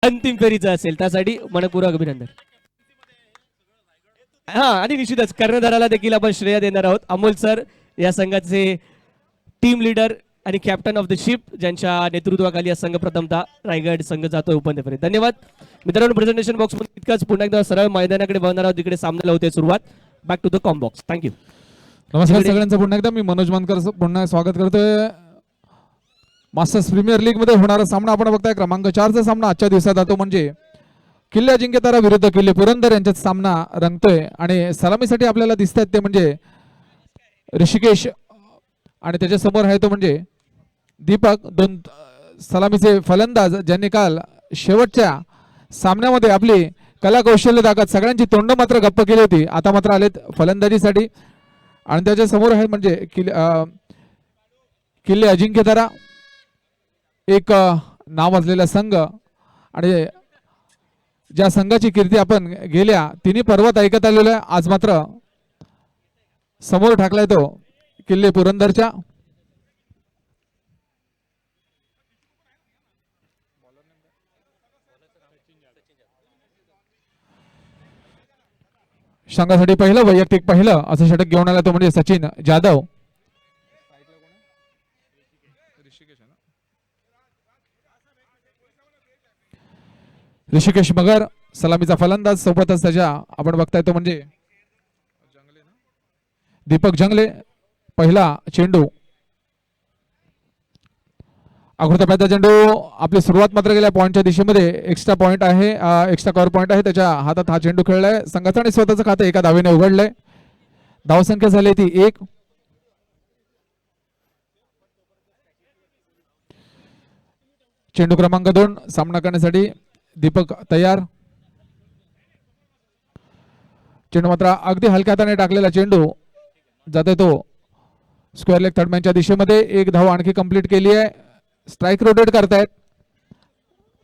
अंतिम फेरीचं असेल त्यासाठी मनपूर्वक अभिनंदन. हा आणि निश्चितच कर्णधाराला देखील आपण श्रेय देणार आहोत. अमोल सर या संघाचे टीम लीडर आणि कॅप्टन ऑफ द शिप, ज्यांच्या नेतृत्वाखाली हा संघ प्रथमतः रायगड संघ जातोय उपांत्य फेरीत. धन्यवाद मित्रांनो. प्रेझेंटेशन बॉक्स मध्ये इतकंच. पुन्हा एकदा सरळ मैदानाकडे बघणार आहोत, तिकडे सामन्याला होते सुरुवात. Back to the comm box. Thank you. नमस्कार सगळ्यांचं पुन्हा एकदा मी मनोज मानकर पुन्हा स्वागत करतोय. मास्टर्स प्रीमियर लीग मध्ये होणारा सामना आपण बघताय. क्रमांक 4चा सामना आजच्या दिवसात जातो, म्हणजे किल्ले अजिंक्यतारा विरुद्ध किल्ले पुरंदर यांच्यात सामना रंगतोय. आणि सलामीसाठी आपल्याला दिसतात ते म्हणजे ऋषिकेश आणि त्याच्या समोर आहे तो म्हणजे दीपक, दोन सलामीचे फलंदाज ज्यांनी काल शेवटच्या सामन्यामध्ये आपली कला कौशल्य दाखवत सगळ्यांची तोंड मात्र गप्प केली होती. आता मात्र आलेत फलंदाजीसाठी. आणि त्याच्या समोर आहे म्हणजे किल्ले अजिंक्यतारा, एक नावाजलेला संघ, आणि ज्या संघाची कीर्ती आपण गेल्या तिन्ही पर्वत ऐकत आलेलो आहे, आज मात्र समोर ठाकलाय तो किल्ले पुरंदरच्या. संघासाठी पहिलं वैयक्तिक पहिलं असं षटक घेऊन आला तो म्हणजे सचिन जाधव. ऋषिकेश मगर सलामीचा फलंदाज, सोबतच त्याच्या आपण बघताय तो म्हणजे दीपक जंगले. पहिला चेंडू अग्रतप्याचा चेंडू. आपली सुरुवात मात्र गेल्या पॉईंटच्या दिशेमध्ये एक्स्ट्रा पॉईंट आहे, एक्स्ट्रा कव्हर पॉईंट आहे. त्याच्या हातात हा चेंडू खेळलाय संघाचा आणि स्वतःचं खातं एका धावेने उघडलंय. धावसंख्या झाली ती 1. चेंडू क्रमांक 2 सामना करण्यासाठी दीपक तयार. चेंडू मात्र अगदी हलक्या हाताने टाकलेला चेंडू जाते तो स्क्वेअर लेग थर्डमॅनच्या दिशेमध्ये. एक धाव आणखी कंप्लीट केली आहे. स्ट्राईक रोटेट करतायत.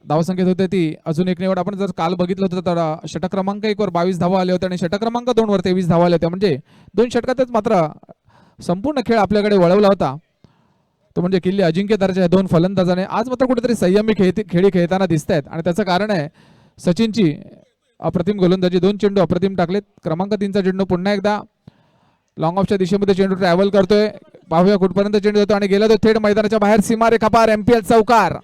धावसंख्येत होते ती अजून एक निवड. आपण जर काल बघितलं होतं तर षटक क्रमांक 1 वर 22 धावा आले होते आणि षटक क्रमांक 2 वर 23 धावा आले होते. म्हणजे 2 षटकातच मात्र संपूर्ण खेळ आपल्याकडे वळवला होता. तो म्हणजे किल्ले अजिंक्यताराच्या 2 फलंदाजाने आज मात्र कुठेतरी संयमी खेळी खेळताना दिसत आहेत. आणि त्याचं कारण आहे सचिनची अप्रतिम गोलंदाजी. 2 चेंडू अप्रतिम टाकलेत. क्रमांक 3चा चेंडू पुन्हा एकदा लॉंग ऑफच्या दिशेमध्ये चेंडू ट्रॅव्हल करतोय. पाहूया कुठपर्यंत चेंडू येतो आणि गेला तो थेट मैदानाच्या बाहेर सीमारेखा पार. एमपीएल चौकार.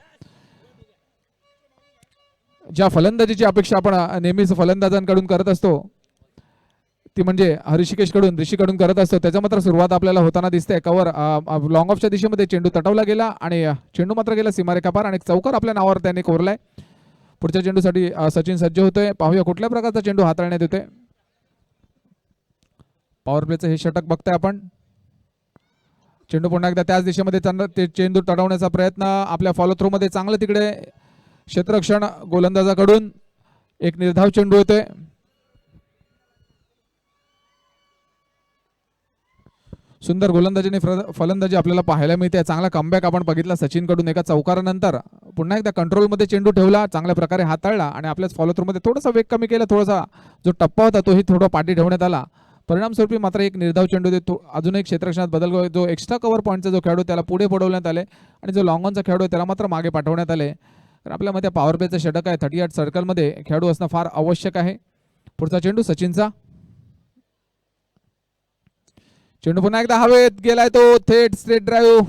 ज्या फलंदाजीची अपेक्षा आपण नेहमीच फलंदाजांकडून करत असतो ती म्हणजे ऋषीकडून करत असतो, त्याच्या मात्र सुरुवात आपल्याला होताना दिसते. कव्हर लॉंग ऑफच्या दिशेमध्ये चेंडू तटवला गेला आणि चेंडू मात्र गेला सीमारेखा पार आणि चौकार आपल्या नावावर त्यांनी कोरलाय. पुढच्या चेंडूसाठी सचिन सज्ज होतोय. पाहूया कुठल्या प्रकारचा चेंडू हाताळण्यात येतोय. पॉवर प्लेचं हे षटक बघताय आपण. चेंडू पुन्हा एकदा त्याच दिशेमध्ये ते चेंडू तडवण्याचा प्रयत्न आपल्या फॉलो थ्रू मध्ये. चांगलं तिकडे क्षेत्ररक्षण गोलंदाजाकडून. एक निर्धाव चेंडू येतोय. सुंदर गोलंदाजीने फलंदाजी आपल्याला पाहायला मिळते. चांगला कमबॅक आपण बघितला सचिन कडून. एका चौकारानंतर पुन्हा एकदा कंट्रोलमध्ये चेंडू ठेवला, चांगल्या प्रकारे हाताळला आणि आपल्याच फॉलो थ्रू मध्ये थोडासा वेग कमी केला. थोडासा जो टप्पा होता तोही थोडा पाठी ठेवण्यात आला. परिणामस्वरूपी मात्र एक निर्धाव चेंडू देतो. अजून एक क्षेत्ररक्षणात बदल. जो एक्स्ट्रा कव्हर पॉईंटचा जो खेळाडू त्याला पुढे पडवण्यात आले आणि जो लॉंग ऑनचा खेळाडू त्याला मात्र मागे पाठवण्यात आले. कारण आपल्यामध्ये पॉवर प्लेचं षटक आहे. 38 सर्कलमध्ये खेळाडू असणं फार आवश्यक आहे. पुढचा चेंडू सचिनचा. चेंडू पुन्हा एकदा हवेत गेलाय तो थेट स्ट्रेट ड्राईव्ह.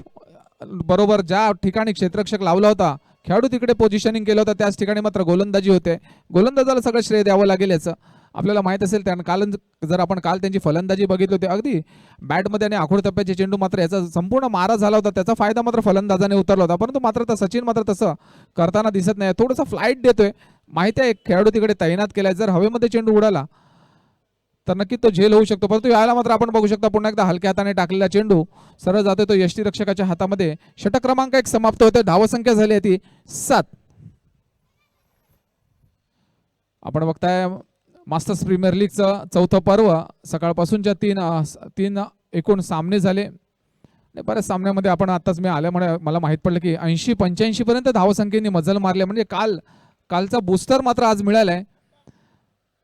बरोबर ज्या ठिकाणी क्षेत्ररक्षक लावला होता खेळाडू तिकडे पोझिशनिंग केलं होतं त्याच ठिकाणी मात्र गोलंदाजी होते. गोलंदाजाला सगळं श्रेय द्यावं लागेल याचं. आपल्याला माहित असेल त्यानं काल जर आपण काल त्यांची फलंदाजी बघितली होती अगदी बॅटमध्ये आणि आखूड टप्प्याचे चेंडू मात्र याचा संपूर्ण मारा झाला होता. त्याचा फायदा मात्र फलंदाजाने उतरला होता. परंतु मात्र सचिन मात्र तसं करताना दिसत नाही. थोडंसं फ्लाईट देतोय. माहिती आहे खेळाडू तिकडे तैनात केलाय. जर हवेमध्ये चेंडू उडाला तर नक्की तो झेल होऊ शकतो. परंतु याला मात्र आपण बघू शकता पुन्हा एकदा हलक्या हाताने टाकलेला चेंडू सरळ जातोय तो यष्टीरक्षकाच्या हातामध्ये. षटक क्रमांक 1 समाप्त होते. धावसंख्या झाली आहे ती 7. आपण बघताय मास्टर्स प्रीमियर लीगचं 4थं पर्व. सकाळपासूनच्या 3 एकूण सामने झाले. बऱ्याच सामन्यामध्ये आपण आताच मी आल्यामुळे मला माहित पडलं की 80-85 पर्यंत धावसंख्येने मजल मारले. म्हणजे कालचा बूस्टर मात्र आज मिळालाय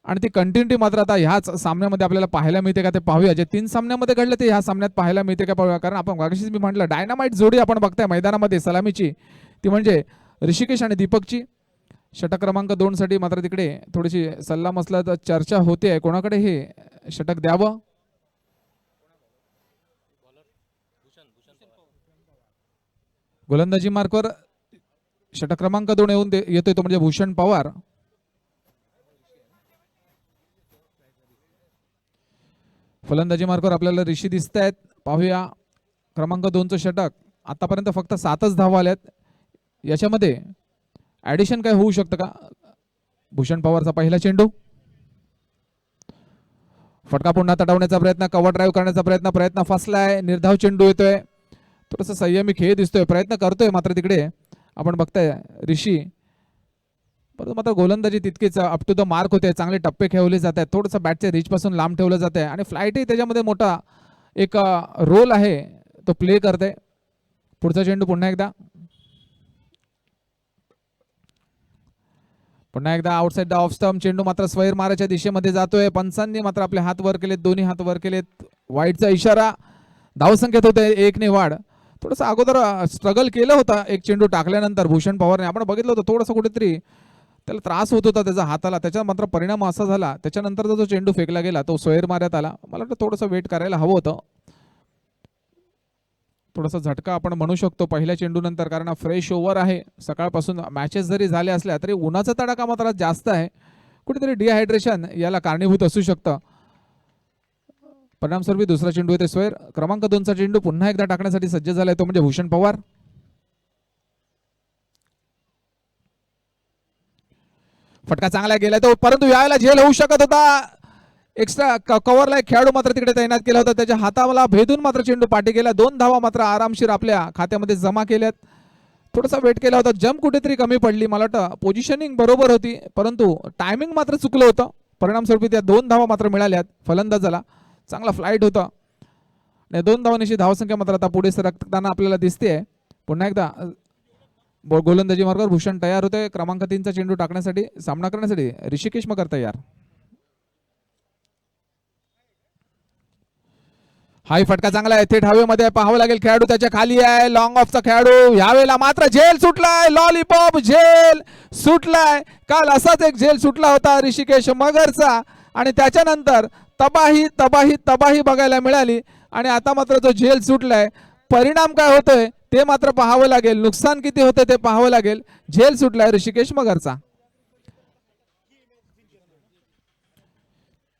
आणि ती कंटिन्युटी मात्र आता ह्याच सामन्यामध्ये आपल्याला पाहायला मिळते का ते पाहूया. जे 3 सामन्यामध्ये घडलं ते ह्या सामन्यात पाहायला मिळते का पाहूया. कारण आपण मागाशीच मी म्हटलं डायनामाइट जोडी आपण बघताय मैदानामध्ये सलामीची ती म्हणजे ऋषिकेश आणि दीपकची. षटक क्रमांक 2 साठी मात्र तिकडे थोडीशी सल्ला मसलत चर्चा होते आहे, कोणाकडे हे षटक द्यावं. गोलंदाजी मार्कवर षटक क्रमांक 2 येतोय तो म्हणजे भूषण पवार. फलंदाजी मार्कवर आपल्याला ऋषी दिसत आहेत. पाहूया क्रमांक 2चं षटक. आतापर्यंत फक्त 7च धावा आल्यात. याच्यामध्ये ऍडिशन काय होऊ शकतं का? भूषण पवारचा पहिला चेंडू, फटका पुन्हा तटवण्याचा प्रयत्न, कव्हर ड्राईव्ह करण्याचा प्रयत्न फसलाय. निर्धाव चेंडू येतोय. थोडस संयमी खेळ दिसतोय, प्रयत्न करतोय मात्र तिकडे आपण बघताय ऋषी. परंतु मात्र गोलंदाजी तितकीच अप टू द मार्क होते. चांगले टप्पे खेळवले जात आहेत. थोडंसं बॅटच्या रीच पासून लांब ठेवलं जात आहे आणि फ्लाईटही त्याच्यामध्ये मोठा एक रोल आहे, तो प्ले करते. पुढचा चेंडू पुन्हा एकदा आउटसाइड द ऑफ स्टंप. चेंडू मात्र स्वैर माराच्या दिशेमध्ये जातोय. पंचांनी मात्र आपले हात वर केलेत, दोन्ही हात वर केलेत. वाईटचा इशारा. धावसंख्येत होते 1 ने वाढ. थोडंसं अगोदर स्ट्रगल केलं होतं एक चेंडू टाकल्यानंतर भूषण पवारने. आपण बघितलं होतं थोडंसं कुठेतरी त्याला त्रास होत होता त्याच्या हाताला. त्याचा मात्र परिणाम असा झाला, त्याच्यानंतरचा जो चेंडू फेकला गेला तो स्वैर मारण्यात आला. मला वाटतं थोडंसं वेट करायला हवं होतं. थोडासा झटका आपण म्हणू शकतो पहिल्या चेंडू नंतर, कारण फ्रेश ओव्हर आहे. सकाळपासून मॅचेस जरी झाल्या असल्या तरी उन्हाचा तडाखा मात्र जास्त आहे. कुठेतरी डिहायड्रेशन याला कारणीभूत असू शकतं. परिणामस्वरूपी दुसरा चेंडू येते स्वैर. क्रमांक 2चा चेंडू पुन्हा एकदा टाकण्यासाठी सज्ज झालाय, तो म्हणजे भूषण पवार. फटका चांगला गेला तो, परंतु यावेळेला झेल होऊ शकत होता. एक्स्ट्रा कव्हरला एक खेळाडू मात्र तिकडे तैनात केला होता. त्याच्या हाताला भेदून मात्र चेंडू पाठी गेला. 2 धावा मात्र आरामशीर आपल्या खात्यामध्ये जमा केल्यात. थोडासा वेट केला होता. जम्प कुठेतरी कमी पडली. मला वाटतं पोझिशनिंग बरोबर होती, परंतु टायमिंग मात्र चुकलं होतं. परिणामस्वरूपी त्या 2 धावा मात्र मिळाल्यात फलंदाजाला. चांगला फ्लाईट होता. 2 धावांची धावसंख्या मात्र आता पुढे सरकताना आपल्याला दिसते. पुन्हा एकदा गोलंदाजी मार्गावर भूषण तयार होते. क्रमांक 3चा चेंडू टाकण्यासाठी, सामना करण्यासाठी ऋषिकेश मगर तयार. हाही फटका चांगला आहे. थेट हवेमध्ये पाहावं लागेल. खेळाडू त्याच्या खाली आहे. लॉंग ऑफचा खेळाडू. यावेळेला मात्र झेल सुटलाय. लॉलीपॉप झेल सुटलाय. काल असाच एक झेल सुटला होता ऋषिकेश मगरचा आणि त्याच्यानंतर तबाही तबाही तबाही बघायला मिळाली. आणि आता मात्र जो झेल सुटलाय, परिणाम काय होतोय ते मात्र पाहावं लागेल. नुकसान किती होतं ते पाहावं लागेल. झेल सुटलाय ऋषिकेश मगरचा.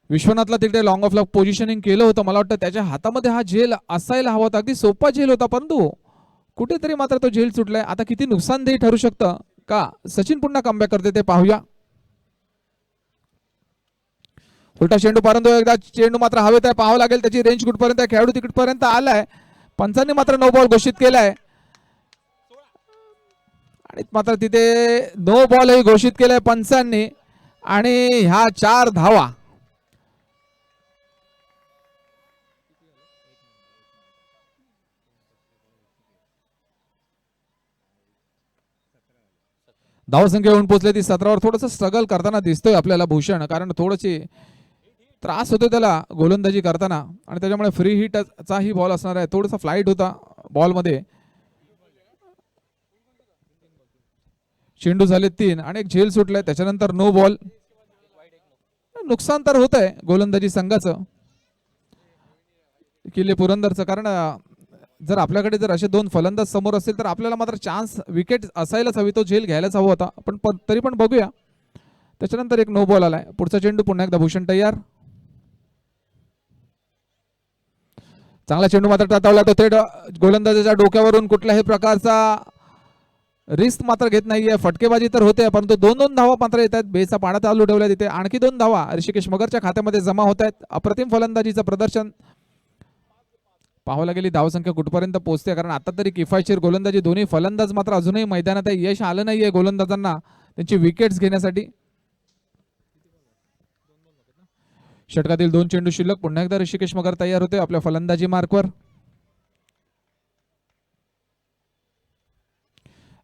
विश्वनाथला तिकडे लॉंग ऑफला पोझिशनिंग केलं होतं. मला वाटतं त्याच्या हातामध्ये हा झेल असायला हवा होता. अगदी सोपा झेल होता, परंतु कुठेतरी मात्र तो झेल सुटलाय. आता किती नुकसानदेही ठरू शकतं का? सचिन पुन्हा कमबॅक करते ते पाहूया. उलटा चेंडू, परंतु एकदा चेंडू मात्र हवेत आहे. पाहावं लागेल त्याची रेंज कुठपर्यंत आहे. खेळाडू तिकडपर्यंत आलाय. पंचांनी मात्र नो बॉल घोषित केलाय आणि मात्र तिथे नो बॉल हे घोषित केलाय पंचांनी. आणि ह्या 4 धावा धावसंख्या येऊन पोहोचले ती 17वर. थोडंसं स्ट्रगल करताना दिसतोय आपल्याला भूषण, कारण थोडीशी त्रास होतो त्याला गोलंदाजी करताना आणि त्याच्यामुळे फ्री हिटचाही बॉल असणार आहे. थोडासा फ्लाईट होता बॉलमध्ये. चेंडू झाले 3 आणि एक झेल सुटलाय. त्याच्यानंतर नो बॉल. नुकसान तर होत आहे गोलंदाजी संघाचं, किल्ले पुरंदरचं, कारण जर आपल्याकडे जर असे 2 फलंदाज समोर असतील तर आपल्याला मात्र चान्स विकेट असायलाच हवी. तो झेल घ्यायलाच हवा होता, पण तरी पण बघूया. त्याच्यानंतर एक नो बॉल आलाय. पुढचा चेंडू पुन्हा एकदा भूषण तयार. चांगला चेंडू मात्र टाळला तो थेट गोलंदाजाच्या डोक्यावरून. कुठल्याही प्रकारचा रिस्क मात्र घेत नाहीये. फटकेबाजी तर होते, परंतु 2-2 धावा मात्र येत आहेत. बेचा पाडा चालू ठेवला तिथे. आणखी 2 धावा ऋषिकेश मगरच्या खात्यामध्ये जमा होत आहेत. अप्रतिम फलंदाजीचं प्रदर्शन. पाहावं लागेल धावसंख्या कुठपर्यंत पोहोचते, कारण आता तरी किफायतशीर गोलंदाजी. दोन्ही फलंदाज मात्र अजूनही मैदानात आहे. यश आलं नाहीये गोलंदाजांना त्यांची विकेट्स घेण्यासाठी. षटकातील 2 चेंडू शिल्लक. पुन्हा एकदा ऋषिकेश मगर तयार होते आपल्या फलंदाजी मार्कवर.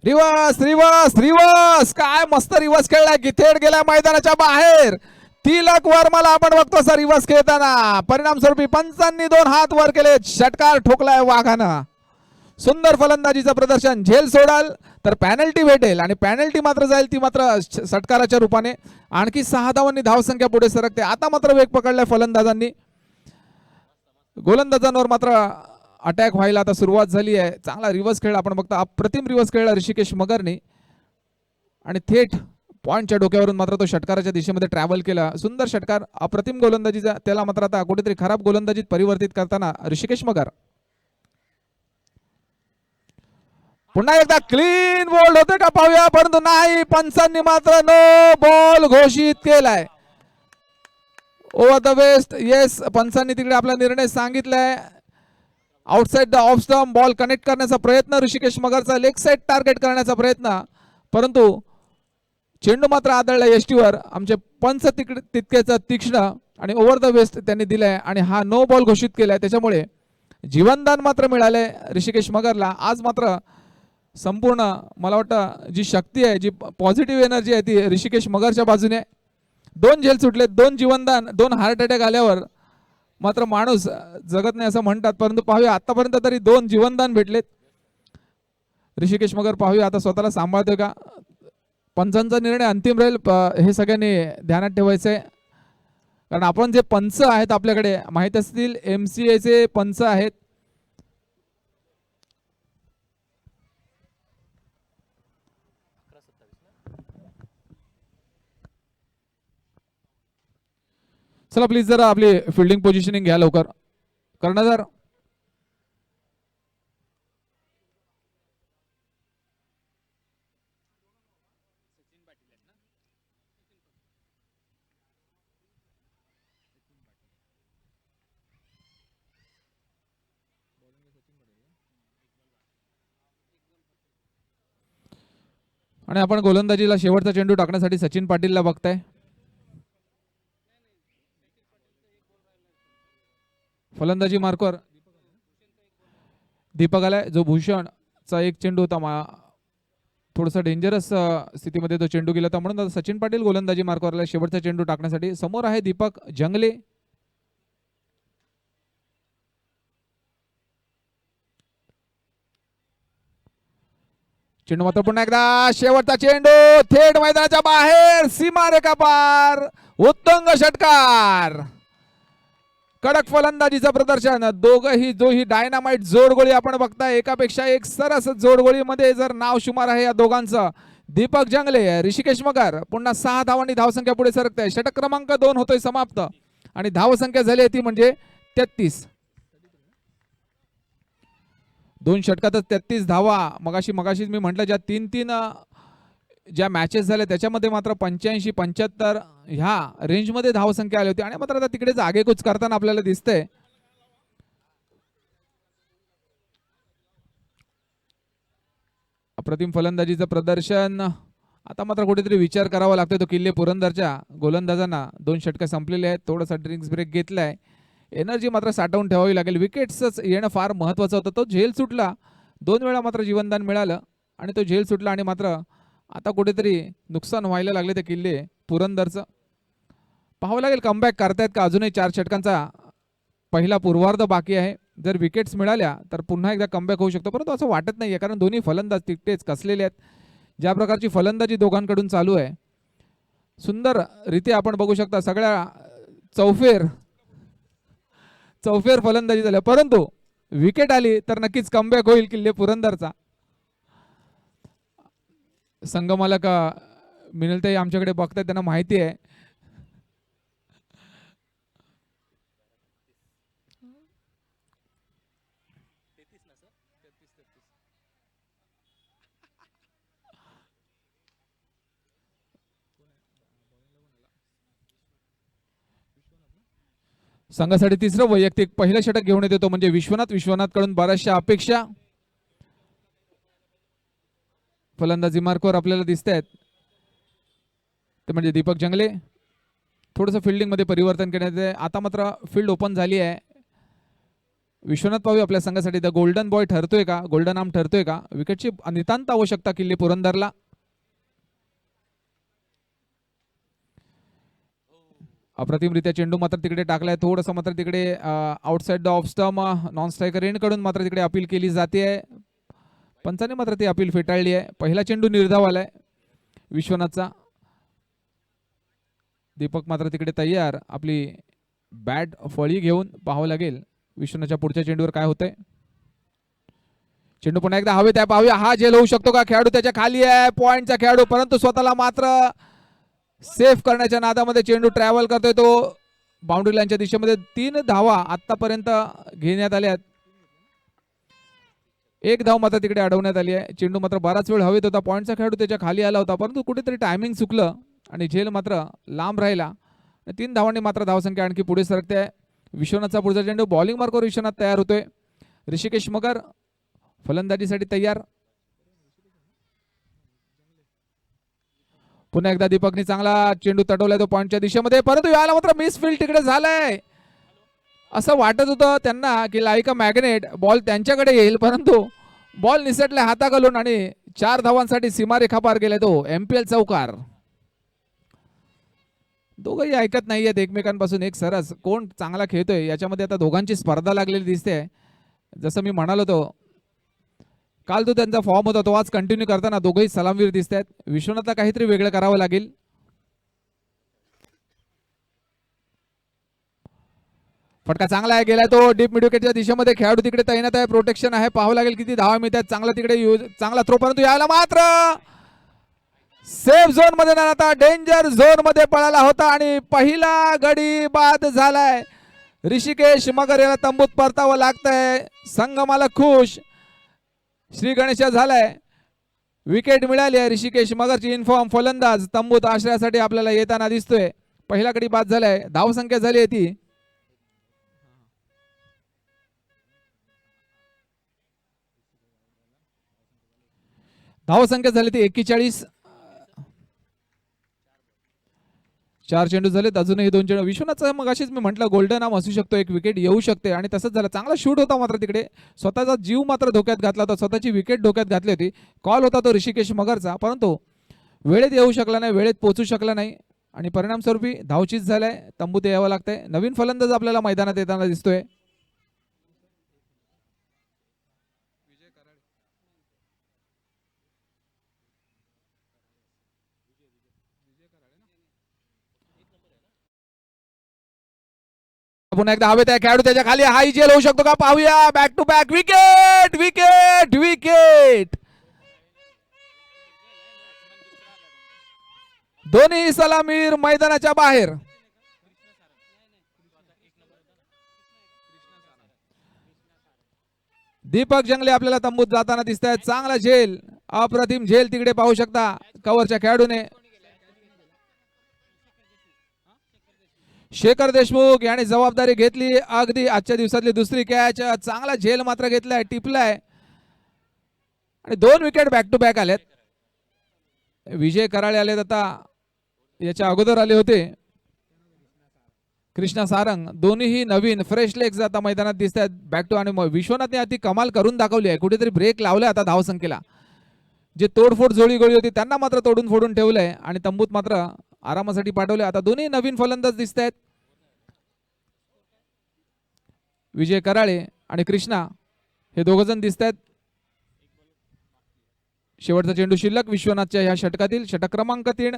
Reverse reverse reverse. काय मस्त रिवर्स खेळलाय की थेट गेला मैदानाच्या बाहेर. तिलक वर्माला आपण बघतो सर रिवर्स खेळताना. परिणाम स्वरूपी पंचांनी 2 हात वर केले. षटकार ठोकलाय वाघानं. सुंदर फलंदाजीचं प्रदर्शन. झेल सोडाल तर पॅनल्टी भेटेल आणि पॅनल्टी मात्र जाईल ती मात्र षटकाराच्या रूपाने. आणखी 6 धावांनी धावसंख्या पुढे सरकते. आता मात्र वेग पकडलाय फलंदाजांनी. गोलंदाजांवर मात्र अटॅक व्हायला आता सुरुवात झाली आहे. चांगला रिव्हर्स खेळ आपण बघता. अप्रतिम रिव्हर्स खेळला ऋषिकेश मगरने आणि थेट पॉईंटच्या डोक्यावरून मात्र तो षटकाराच्या दिशेमध्ये ट्रॅव्हल केला. सुंदर षटकार. अप्रतिम गोलंदाजीचा त्याला मात्र आता कुठेतरी खराब गोलंदाजीत परिवर्तित करताना ऋषिकेश मगर. पुन्हा एकदा क्लीन बोल्ड होते का पाहूया, परंतु नाही. पंचांनी मात्र नो बॉल घोषित केलाय. Over the waist. येस, पंचांनी तिकडे आपला निर्णय सांगितलाय. Outside the off stump ball connect करण्याचा प्रयत्न ऋषिकेश मगरचा. लेग साइड टार्गेट करण्याचा प्रयत्न, परंतु चेंडू मात्र आदळला यष्टीवर. आमचे पंच तितकेच तीक्ष्ण आणि ओव्हर द वेस्ट त्यांनी दिलाय आणि हा नो बॉल घोषित केलाय. त्याच्यामुळे जीवनदान मात्र मिळाले ऋषिकेश मगरला. आज मात्र संपूर्ण मला वाटतं जी शक्ती आहे, जी पॉझिटिव्ह एनर्जी आहे ती ऋषिकेश मगरच्या बाजूने. 2 झेल सुटले, 2 जीवनदान, 2 हार्ट अटॅक आल्यावर मात्र माणूस जगत नाही असं म्हणतात, परंतु पाहूया आतापर्यंत तरी 2 जीवनदान भेटलेत. ऋषिकेश मगर पाहूया आता स्वतःला सांभाळतोय का. पंचांचा निर्णय अंतिम राहील हे सगळ्यांनी ध्यानात ठेवायचं आहे. कारण आपण जे पंच आहेत आपल्याकडे माहीत असतील, MCA चे पंच आहेत. चला प्लीज जरा आपली फिल्डिंग पोझिशनिंग घ्या लवकर. कर्णधार आणि आपण गोलंदाजीला शेवटचा चेंडू टाकण्यासाठी सचिन पाटीलला बघताय. फलंदाजी मार्कवर दीपक आलाय. जो भूषणचा एक चेंडू होता, थोडासा डेंजरस स्थितीमध्ये तो चेंडू गेला होता, म्हणून सचिन पाटील गोलंदाजी मार्कवरला शेवटचा चेंडू टाकण्यासाठी. समोर आहे दीपक जंगले. चेंडू मात्र पुन्हा एकदा शेवटचा चेंडू थेट मैदानाच्या बाहेर, सीमारेखा पार. उत्तुंग षटकार. कडक फलंदाजीचं प्रदर्शन. दोघही जो ही डायनामाइट जोडगोळी आपण बघताय, एकापेक्षा एक सरस जोडगोळीमध्ये जर नाव शुमार आहे या दोघांचं. दीपक जंगले, ऋषिकेश मगर. पुन्हा 6 धावांनी धावसंख्या पुढे सरकते. षटक क्रमांक 2 होतोय समाप्त आणि धावसंख्या झाली ती म्हणजे 33. 2 षटकातच 33 धावा. मगाशी मी म्हटलं ज्या 3 ज्या मॅचेस झाल्या त्याच्यामध्ये मात्र 85-75 ह्या रेंजमध्ये धावसंख्या आली होती आणि मात्र आता तिकडे आगेकूच करताना आपल्याला दिसतंय. अप्रतिम फलंदाजीचं प्रदर्शन. आता मात्र कुठेतरी विचार करावा लागतोय तो किल्ले पुरंदरच्या गोलंदाजांना. 2 षटकं संपलेले आहेत. थोडासा ड्रिंक्स ब्रेक घेतलाय. एनर्जी मात्र साठवून ठेवावी लागेल. विकेट्सच येणं फार महत्त्वाचं होतं. तो झेल सुटला. 2 वेळा मात्र जीवनदान मिळालं आणि तो झेल सुटला आणि मात्र आता कुठेतरी नुकसान व्हायला लागले ते किल्ले पुरंदरचं. पाहावं लागेल कमबॅक करतायत का. अजूनही 4 षटकांचा पहिला पूर्वार्ध बाकी आहे. जर विकेट्स मिळाल्या तर पुन्हा एकदा कमबॅक होऊ शकतो, परंतु असं वाटत नाहीये कारण दोन्ही फलंदाज तिकडेच कसलेले आहेत. ज्या प्रकारची फलंदाजी दोघांकडून चालू आहे, सुंदर रीती आपण बघू शकता. सगळ्या चौफेर फलंदाजी झाल्या, परंतु विकेट आली तर नक्कीच कमबॅक होईल किल्ले पुरंदरचा. संगमालक मिनलताई आमच्याकडे बघताय, त्यांना माहिती आहे. संघासाठी 3रं वैयक्तिक पहिलं षटक घेऊन येतो म्हणजे विश्वनाथ कडून बऱ्याचशा अपेक्षा. फलंदाजी मार्कवर आपल्याला दिसत आहेत ते म्हणजे दीपक जंगले. थोडंसं फिल्डिंग मध्ये परिवर्तन करण्यात आहे. आता मात्र फील्ड ओपन झाली आहे. विश्वनाथ पाहू आपल्या संघासाठी द गोल्डन बॉय ठरतोय का, गोल्डन आर्म ठरतोय का. विकेटची नितांत आवश्यकता किल्ले पुरंदरला. अप्रतिमरित्या चेंडू मात्र तिकडे टाकलाय, थोडंसं मात्र तिकडे outside the off stump non striker end कडून मात्र तिकडे अपील केली जाते. पंचाने मात्र ती अपील फेटाळली आहे. पहिला चेंडू निर्धाव आलाय विश्वनाथचा. दीपक मात्र तिकडे तयार, आपली बॅट फळी घेऊन पाहावं लागेल विश्वनाथच्या पुढच्या चेंडूवर काय होतंय. चेंडू पुन्हा एकदा हवेत आहे, पाहूया हा झेल होऊ शकतो का. खेळाडू त्याच्या खाली आहे, पॉइंटचा खेळाडू, परंतु स्वतःला मात्र सेफ करण्याच्या नादामध्ये चेंडू ट्रॅव्हल करतोय तो बाउंड्री लाईनच्या दिशेमध्ये. 3 धावा आतापर्यंत घेण्यात आल्यात. 1 धाव मात्र तिकडे अडवण्यात आली आहे. चेंडू मात्र बराच वेळ हवेत होता, पॉइंटचा खेळाडू त्याच्या खाली आला होता, परंतु कुठेतरी टायमिंग चुकलं आणि झेल मात्र लांब राहिला. 3 धावांनी मात्र धावसंख्या आणखी पुढे सरकते. विश्वनाथचा पुढचा चेंडू बॉलिंग मार्कवर विश्वनाथ तयार होतोय. ऋषिकेश मगर फलंदाजीसाठी तयार. पुन्हा एकदा दीपकने चांगला चेंडू तटवलाय तो पॉइंटच्या दिशेमध्ये, परंतु याला मात्र मिसफील्ड तिकडे झालाय. असं वाटत होतं त्यांना की लाईक अ मॅग्नेट बॉल त्यांच्याकडे येईल, परंतु बॉल निसटला हाताखालून आणि 4 धावांसाठी सीमारेखा पार गेलाय तो MPL चौकार. दोघंही ऐकत नाहीयेत एकमेकांपासून. एक सरस कोण चांगला खेळतोय याच्यामध्ये आता दोघांची स्पर्धा लागलेली दिसते. जसं मी म्हणालो होतो काल तो त्यांचा फॉर्म होता तो आज कंटिन्यू करताना दोघंही सलामवीर दिसत आहेत. विश्वनाथला काहीतरी वेगळं करावं लागेल. फटका चांगला आहे, गेलाय तो डीप मिड विकेटच्या दिशेमध्ये. खेळाडू तिकडे तैनात आहे, प्रोटेक्शन आहे, पाहावं लागेल किती धावा मिळतात. चांगला तिकडे चांगला थ्रो, परंतु यायला मात्र सेफ झोन मध्ये ना, आता डेंजर झोन मध्ये पळाला होता आणि पहिला गडी बाद झालाय. ऋषिकेश मगर याला तंबूत परतावं लागतंय. संघमाला खुश. श्री गणेश झालाय, विकेट मिळाली आहे. ऋषिकेश मगरची इन्फॉर्म फलंदाज तंबूत आश्रयासाठी आपल्याला येताना दिसतोय. पहिला गडी बाद झालाय. धावसंख्या झाली आहे ती धावसंख्या झाली ती 41. 4 चेंडू झालेत, अजूनही 2 चेंडू. विश्वनाथचा मग अशीच मी म्हटलं गोल्डन नाम असू शकतो, एक विकेट येऊ शकते आणि तसंच झालं. चांगला शूट होता मात्र तिकडे स्वतःचा जीव मात्र धोक्यात घातला होता, स्वतःची विकेट धोक्यात घातली होती. कॉल होता तो ऋषिकेश मगरचा, परंतु वेळेत येऊ शकला नाही, वेळेत पोहोचू शकला नाही आणि परिणामस्वरूपी धावचीत झालाय. तंबूत यावं लागतंय. नवीन फलंदाज आपल्याला मैदानात येताना दिसतोय. पुन्हा एकदा हवेत आहे, खेळाडू त्याच्या खाली, हाय जेल होऊ शकतो का पाहूया. Back to back wicket wicket wicket. दोन्ही सलामीर मैदानाच्या बाहेर. दीपक जंगले आपल्याला तंबूत जाताना दिसत आहेत. चांगला झेल, अप्रतिम झेल तिकडे पाहू शकता कव्हरच्या खेळाडूने. शेखर देशमुख याने जबाबदारी घेतली. अगदी आजच्या दिवसातली दुसरी कॅच. चांगला झेल मात्र घेतलाय, टिपलाय आणि 2 विकेट बॅक टू बॅक आलेत. विजय कराळे आलेत, आता याच्या अगोदर आले होते कृष्णा सारंग. दोन्हीही नवीन फ्रेश लेग्स आता मैदानात दिसत आहेत बॅक टू. आणि विश्वनाथने अति कमाल करून दाखवली आहे, कुठेतरी ब्रेक लावलाय आता धावसंख्येला. जे तोडफोड जोडी गोळी होती त्यांना मात्र तोडून फोडून ठेवलंय आणि तंबूत मात्र आरामासाठी पाठवले. आता दोन्ही नवीन फलंदाज दिसत आहेत, विजय कराळे आणि कृष्णा हे दोघजण दिसत आहेत. शेवटचा चेंडू शिल्लक विश्वनाथच्या ह्या षटकातील, षटक क्रमांक 3.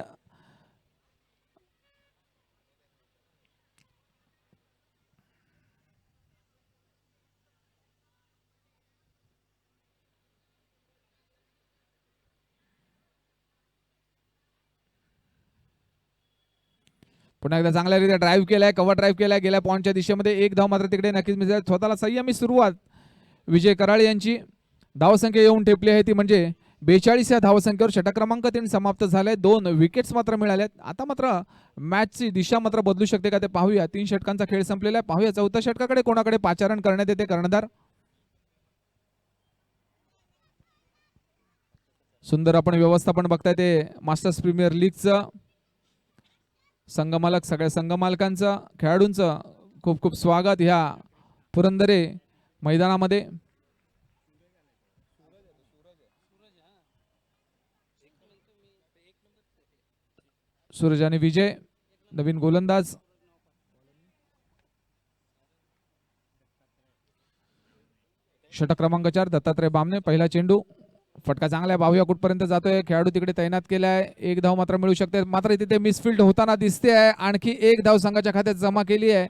पुन्हा एकदा चांगल्यारीत्या ड्राईव्ह केलाय, कव्हर ड्राईव्ह केलाय गेल्या पॉइंटच्या दिशेमध्ये. 1 धाव मात्र तिकडे नक्कीच मिळाली. स्वतःला संयमी सुरुवात विजय कराळे यांची. धावसंख्या येऊन ठेपली आहे ती म्हणजे 42 या धावसंख्येवर षटक क्रमांक 3 समाप्त झालाय. 2 विकेट्स मात्र मिळाल्यात. आता मात्र मॅचची दिशा मात्र बदलू शकते का ते पाहूया. 3 षटकांचा खेळ संपलेला आहे. पाहूया चौथ्या षटकाकडे कोणाकडे पाचारण करण्यात येते. कर्णधार सुंदर आपण व्यवस्थापन बघताय ते मास्टर्स प्रीमियर लीगचं. संघमालक सगळ्या संघमालकांचं, खेळाडूंचं खूप खूप स्वागत ह्या पुरंदरे मैदानामध्ये. सूरज आणि विजय नवीन गोलंदाज. षटक क्रमांक 4 दत्तात्रय बामणे. पहिला चेंडू, फटका चांगला आहे, पाहूया कुठपर्यंत जातोय. खेळाडू तिकडे तैनात केलाय, एक धाव मात्र मिळू शकते, मात्र तिथे मिसफिल्ड होताना दिसते आहे. आणखी एक धाव संघाच्या खात्यात जमा केली आहे.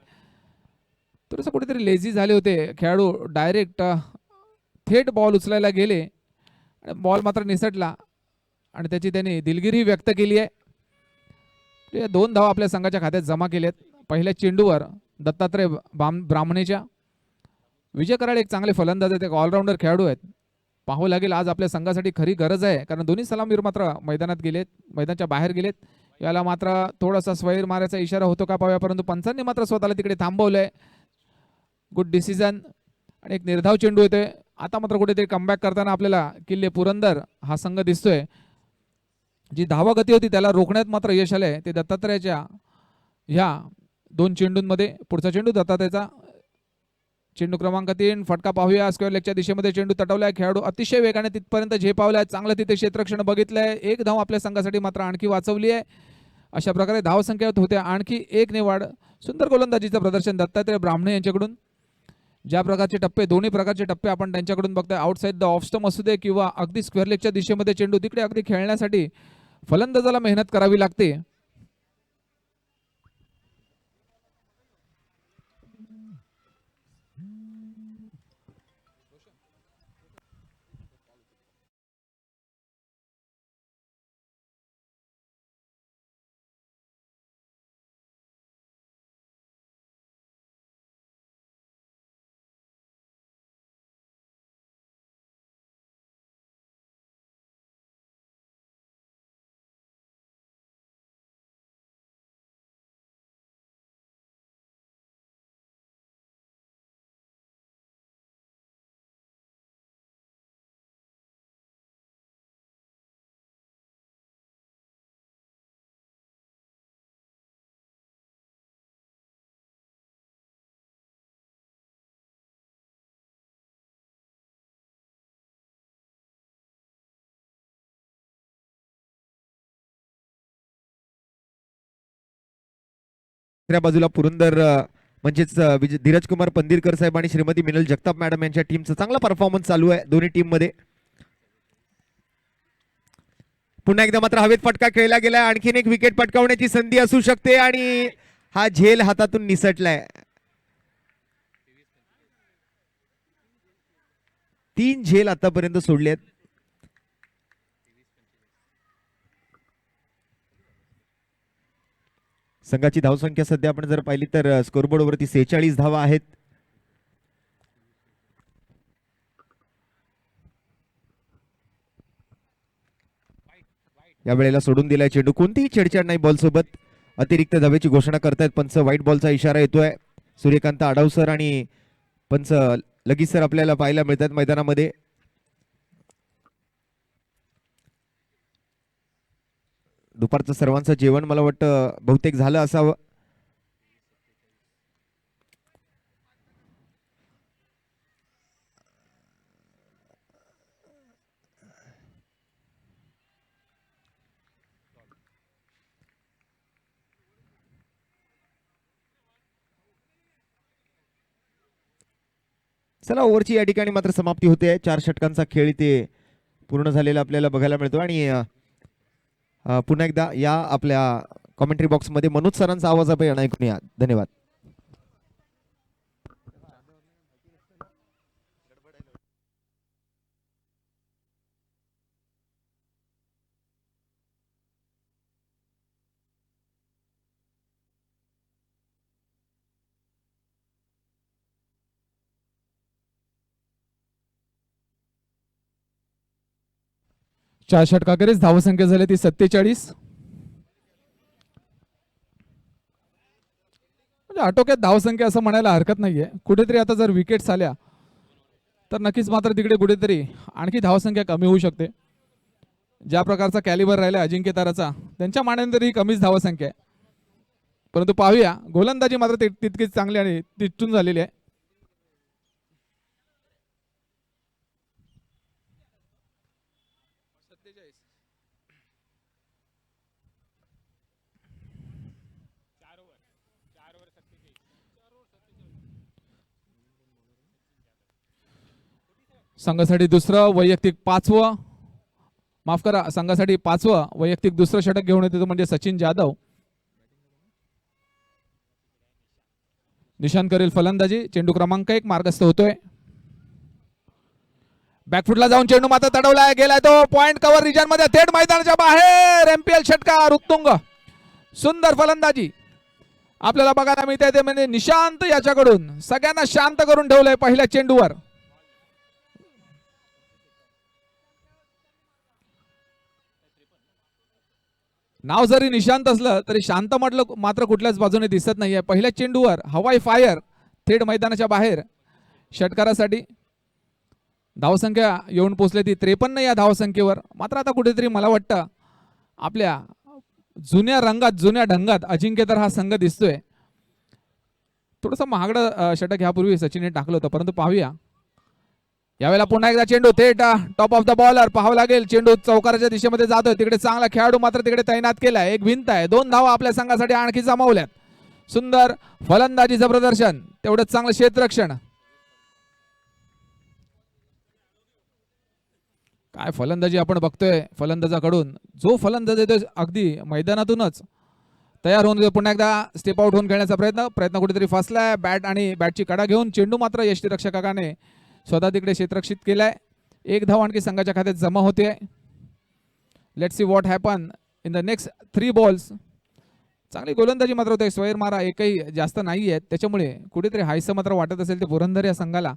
थोडंसं कुठेतरी लेझी झाले होते खेळाडू, डायरेक्ट थेट बॉल उचलायला गेले, बॉल मात्र निसटला आणि त्याची त्यांनी दिलगिरी व्यक्त केली आहे. 2 धाव आपल्या संघाच्या खात्यात जमा केलेत पहिल्या चेंडूवर दत्तात्रय ब्राह्मणेच्या. विजय कराड एक चांगले फलंदाज आहेत, एक ऑलराऊंडर खेळाडू आहेत. पाहावं लागेल आज आपल्या संघासाठी खरी गरज आहे, कारण दोन्ही सलामीर मात्र मैदानात गेलेत, मैदानाच्या बाहेर गेलेत. याला मात्र थोडासा स्वैर मारायचा इशारा होतो का पाहूया, परंतु पंचांनी मात्र स्वतःला तिकडे थांबवलंय. गुड डिसिजन आणि एक निर्धाव चेंडू येतोय. आता मात्र कुठेतरी कमबॅक करताना आपल्याला किल्ले पुरंदर हा संघ दिसतोय. जी धावागती होती त्याला रोखण्यात मात्र यश आलंय ते दत्तात्रयाच्या ह्या 2 चेंडूंमध्ये. पुढचा चेंडू दत्तात्रयाचा, चेंडू क्रमांक 3, फटका पाहूया. स्क्वेअर लेगच्या दिशेमध्ये चेंडू तटवलाय, खेळाडू अतिशय वेगाने तिथपर्यंत झेपावलाय, चांगलं तिथे क्षेत्ररक्षण बघितलंय. एक धाव आपल्या संघासाठी मात्र आणखी वाचवली आहे. अशा प्रकारे धावसंख्येत होत्या आणखी एक ने वाढ. सुंदर गोलंदाजीचं प्रदर्शन दत्तात्रय ब्राह्मणे यांच्याकडून. ज्या प्रकारचे टप्पे, दोन्ही प्रकारचे टप्पे आपण त्यांच्याकडून बघतोय, आउटसाइड द ऑफ स्टंप असू दे किंवा अगदी स्क्वेअर लेगच्या दिशेमध्ये चेंडू, तिकडे अगदी खेळण्यासाठी फलंदाजाला मेहनत करावी लागते. दुसऱ्या बाजूला पुरंदर म्हणजेच धीरज कुमार पंदिरकर साहेब आणि श्रीमती मिनल जगताप मॅडम यांच्या टीमचा चांगला परफॉर्मन्स चालू आहे दोन्ही टीम मध्ये. पुन्हा एकदा मात्र हवेत फटका खेळला गेला, आणखीन एक विकेट पटकावण्याची संधी असू शकते आणि हा झेल हातातून निसटलाय. 3 झेल आतापर्यंत सोडलेत. संघाची धावसंख्या सध्या आपण जर पाहिली तर स्कोरबोर्ड वरती 46 धावा आहेत. या वेळेला सोडून दिलाय चेंडू, कोणतीही छेडछाड नाही बॉल सोबत. अतिरिक्त धावेची घोषणा करतायत पंच, व्हाईट बॉलचा इशारा येतोय. सूर्यकांत आढाव सर आणि पंच लगीच सर आपल्याला पाहायला मिळतात मैदानामध्ये. दुपारचं सर्वांचं जेवण मला वाटतं बहुतेक झालं असावं. चला, ओव्हरची या ठिकाणी मात्र समाप्ती होते. 4 षटकांचा खेळ इथे पूर्ण झालेला आपल्याला बघायला मिळतो. आणि पुन्हा एकदा या आपल्या कॉमेंट्री बॉक्स मध्ये मनोज सरांचा आवाज आपण ऐकूया. धन्यवाद. चार षटकाखेरीज धावसंख्या झाली ती 47. म्हणजे आटोक्यात धावसंख्या असं म्हणायला हरकत नाहीये. कुठेतरी आता जर विकेट्स आल्या तर नक्कीच मात्र तिकडे कुठेतरी आणखी धावसंख्या कमी होऊ शकते. ज्या प्रकारचा कॅलिबर राहिला अजिंक्य ताराचा, त्यांच्या मानाने ही कमीच धावसंख्या आहे. परंतु पाहूया, गोलंदाजी मात्र तितकीच चांगली आणि तिथून झालेली आहे. संघासाठी दुसरं वैयक्तिक 5वं, माफ करा, संघासाठी 5वं वैयक्तिक दुसरं षटक घेऊन येतो म्हणजे सचिन जाधव. निशांत करेल फलंदाजी. चेंडू क्रमांक 1 मार्गस्थ होतोय. बॅकफुटला जाऊन चेंडू मात्र तडवलाय, गेलाय तो पॉइंट कव्हर रिजन मध्ये, थेट मैदानाच्या बाहेर. एमपीएल षटकार उत्तुंग, सुंदर फलंदाजी आपल्याला बघायला मिळते. ते म्हणजे निशांत याच्याकडून सगळ्यांना शांत करून ठेवलंय पहिल्या चेंडूवर. नाव जरी निशांत असलं तरी शांत म्हटलं मात्र कुठल्याच बाजूने दिसत नाहीये. पहिल्या चेंडूवर हवाई फायर थेट मैदानाच्या बाहेर षटकारासाठी. धावसंख्या येऊन पोहोचली ती 53 या धावसंख्येवर. मात्र आता कुठेतरी मला वाटतं आपल्या जुन्या रंगात जुन्या ढंगात अजिंक्य तर हा संघ दिसतोय. थोडंसं महागडं षटक ह्यापूर्वी सचिनने टाकलं होतं, परंतु पाहूया यावेळेला पुन्हा एकदा चेंडू थेट टॉप ऑफ द बॉलर. पाहावं लागेल, चेंडू चौकाराच्या दिशेमध्ये जातोय. तिकडे चांगला खेळाडू मात्र तिकडे तैनात केलाय. एक भिंत आहे, 2 धावा आपल्या संघासाठी आणखी जमावल्यात. सुंदर फलंदाजीचं प्रदर्शन, तेवढंच चांगलं क्षेत्ररक्षण. काय फलंदाजी आपण बघतोय फलंदाजाकडून. जो फलंदाज येतोय अगदी मैदानातूनच तयार होऊन पुन्हा एकदा स्टेप आउट होऊन खेळण्याचा प्रयत्न कुठेतरी फसलाय. बॅट आणि बॅटची कडा घेऊन चेंडू मात्र यष्टीरक्षकाने स्वतः तिकडे क्षेत्ररक्षित केलाय. 1 धाव आणखी संघाच्या खात्यात जमा होते. Let's see what happen in the next 3 balls. चांगली गोलंदाजी मात्र होते. स्वैर मारा एकही जास्त नाही आहेत, त्याच्यामुळे कुठेतरी हायसं मात्र वाटत असेल ते पुरंदर या संघाला.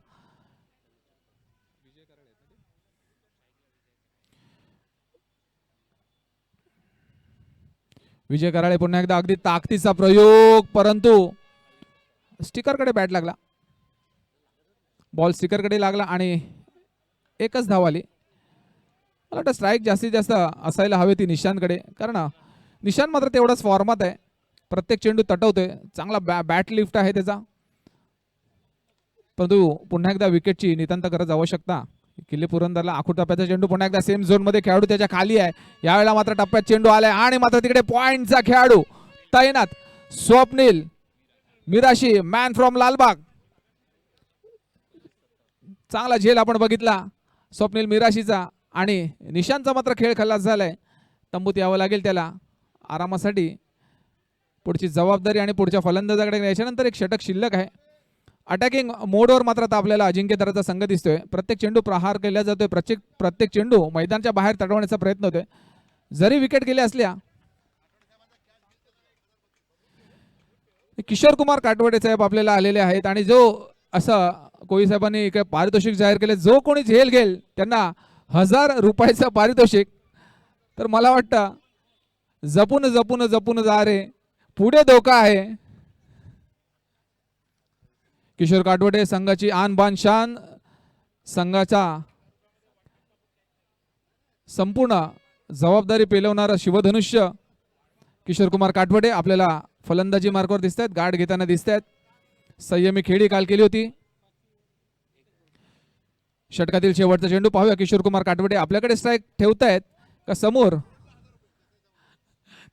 विजय कराळे पुन्हा एकदा अगदी ताकदीचा प्रयोग, परंतु स्टिकरकडे बॅट लागला. बॉल स्टिकरकडे लागला आणि एकच धाव आली. मला वाटतं स्ट्राईक जास्तीत जास्त असायला हवी ती निशांतकडे, कारण निशांत मात्र तेवढाच फॉर्मात आहे. प्रत्येक चेंडू तटवतोय, चांगला बॅट लिफ्ट आहे त्याचा. परंतु पुन्हा एकदा विकेटची नितांत गरज आवश्यकता. किल्ले पुरंदरला आखूड टप्प्याचा चेंडू पुन्हा एकदा सेम झोन मध्ये, खेळाडू त्याच्या खाली आहे. यावेळेला मात्र टप्प्यात चेंडू आलाय आणि मात्र तिकडे पॉइंटचा खेळाडू तैनात. Swapnil Mirashi, man from Lalbaug. चांगला झेल आपण बघितला स्वप्नील मिराशीचा. आणि निशांतचा मात्र खेळ खल्लास झालाय. तंबूत यावं लागेल त्याला आरामासाठी. पुढची जबाबदारी आणि पुढच्या फलंदाजाकडे याच्यानंतर एक षटक शिल्लक आहे. अटॅकिंग मोडवर मात्र आता आपल्याला अजिंक्य दराचा संघ दिसतोय. प्रत्येक चेंडू प्रहार केला जातोय, प्रत्येक चेंडू मैदानाच्या बाहेर तडवण्याचा प्रयत्न होतोय. जरी विकेट गेल्या असल्या, किशोर कुमार काटवडे साहेब आपल्याला आलेले आहेत आणि जो असं कोळी साहेबांनी एक पारितोषिक जाहीर केले, जो कोणी झेल घेल त्यांना 1000 रुपयाचं पारितोषिक. तर मला वाटतं जपून जपून जपून जा रे, पुढे धोका आहे. किशोर काटवडे संघाची आन बान शान, संघाचा संपूर्ण जबाबदारी पेलवणारा शिवधनुष्य किशोर कुमार काटवडे आपल्याला फलंदाजी मार्गावर दिसत आहेत, गाठ घेताना दिसत आहेत. संयमी खेळी काल केली होती. षटकातील शेवटचा चेंडू पाहूया. किशोर कुमार काटवडे आपल्याकडे स्ट्राईक ठेवतायत का समोर.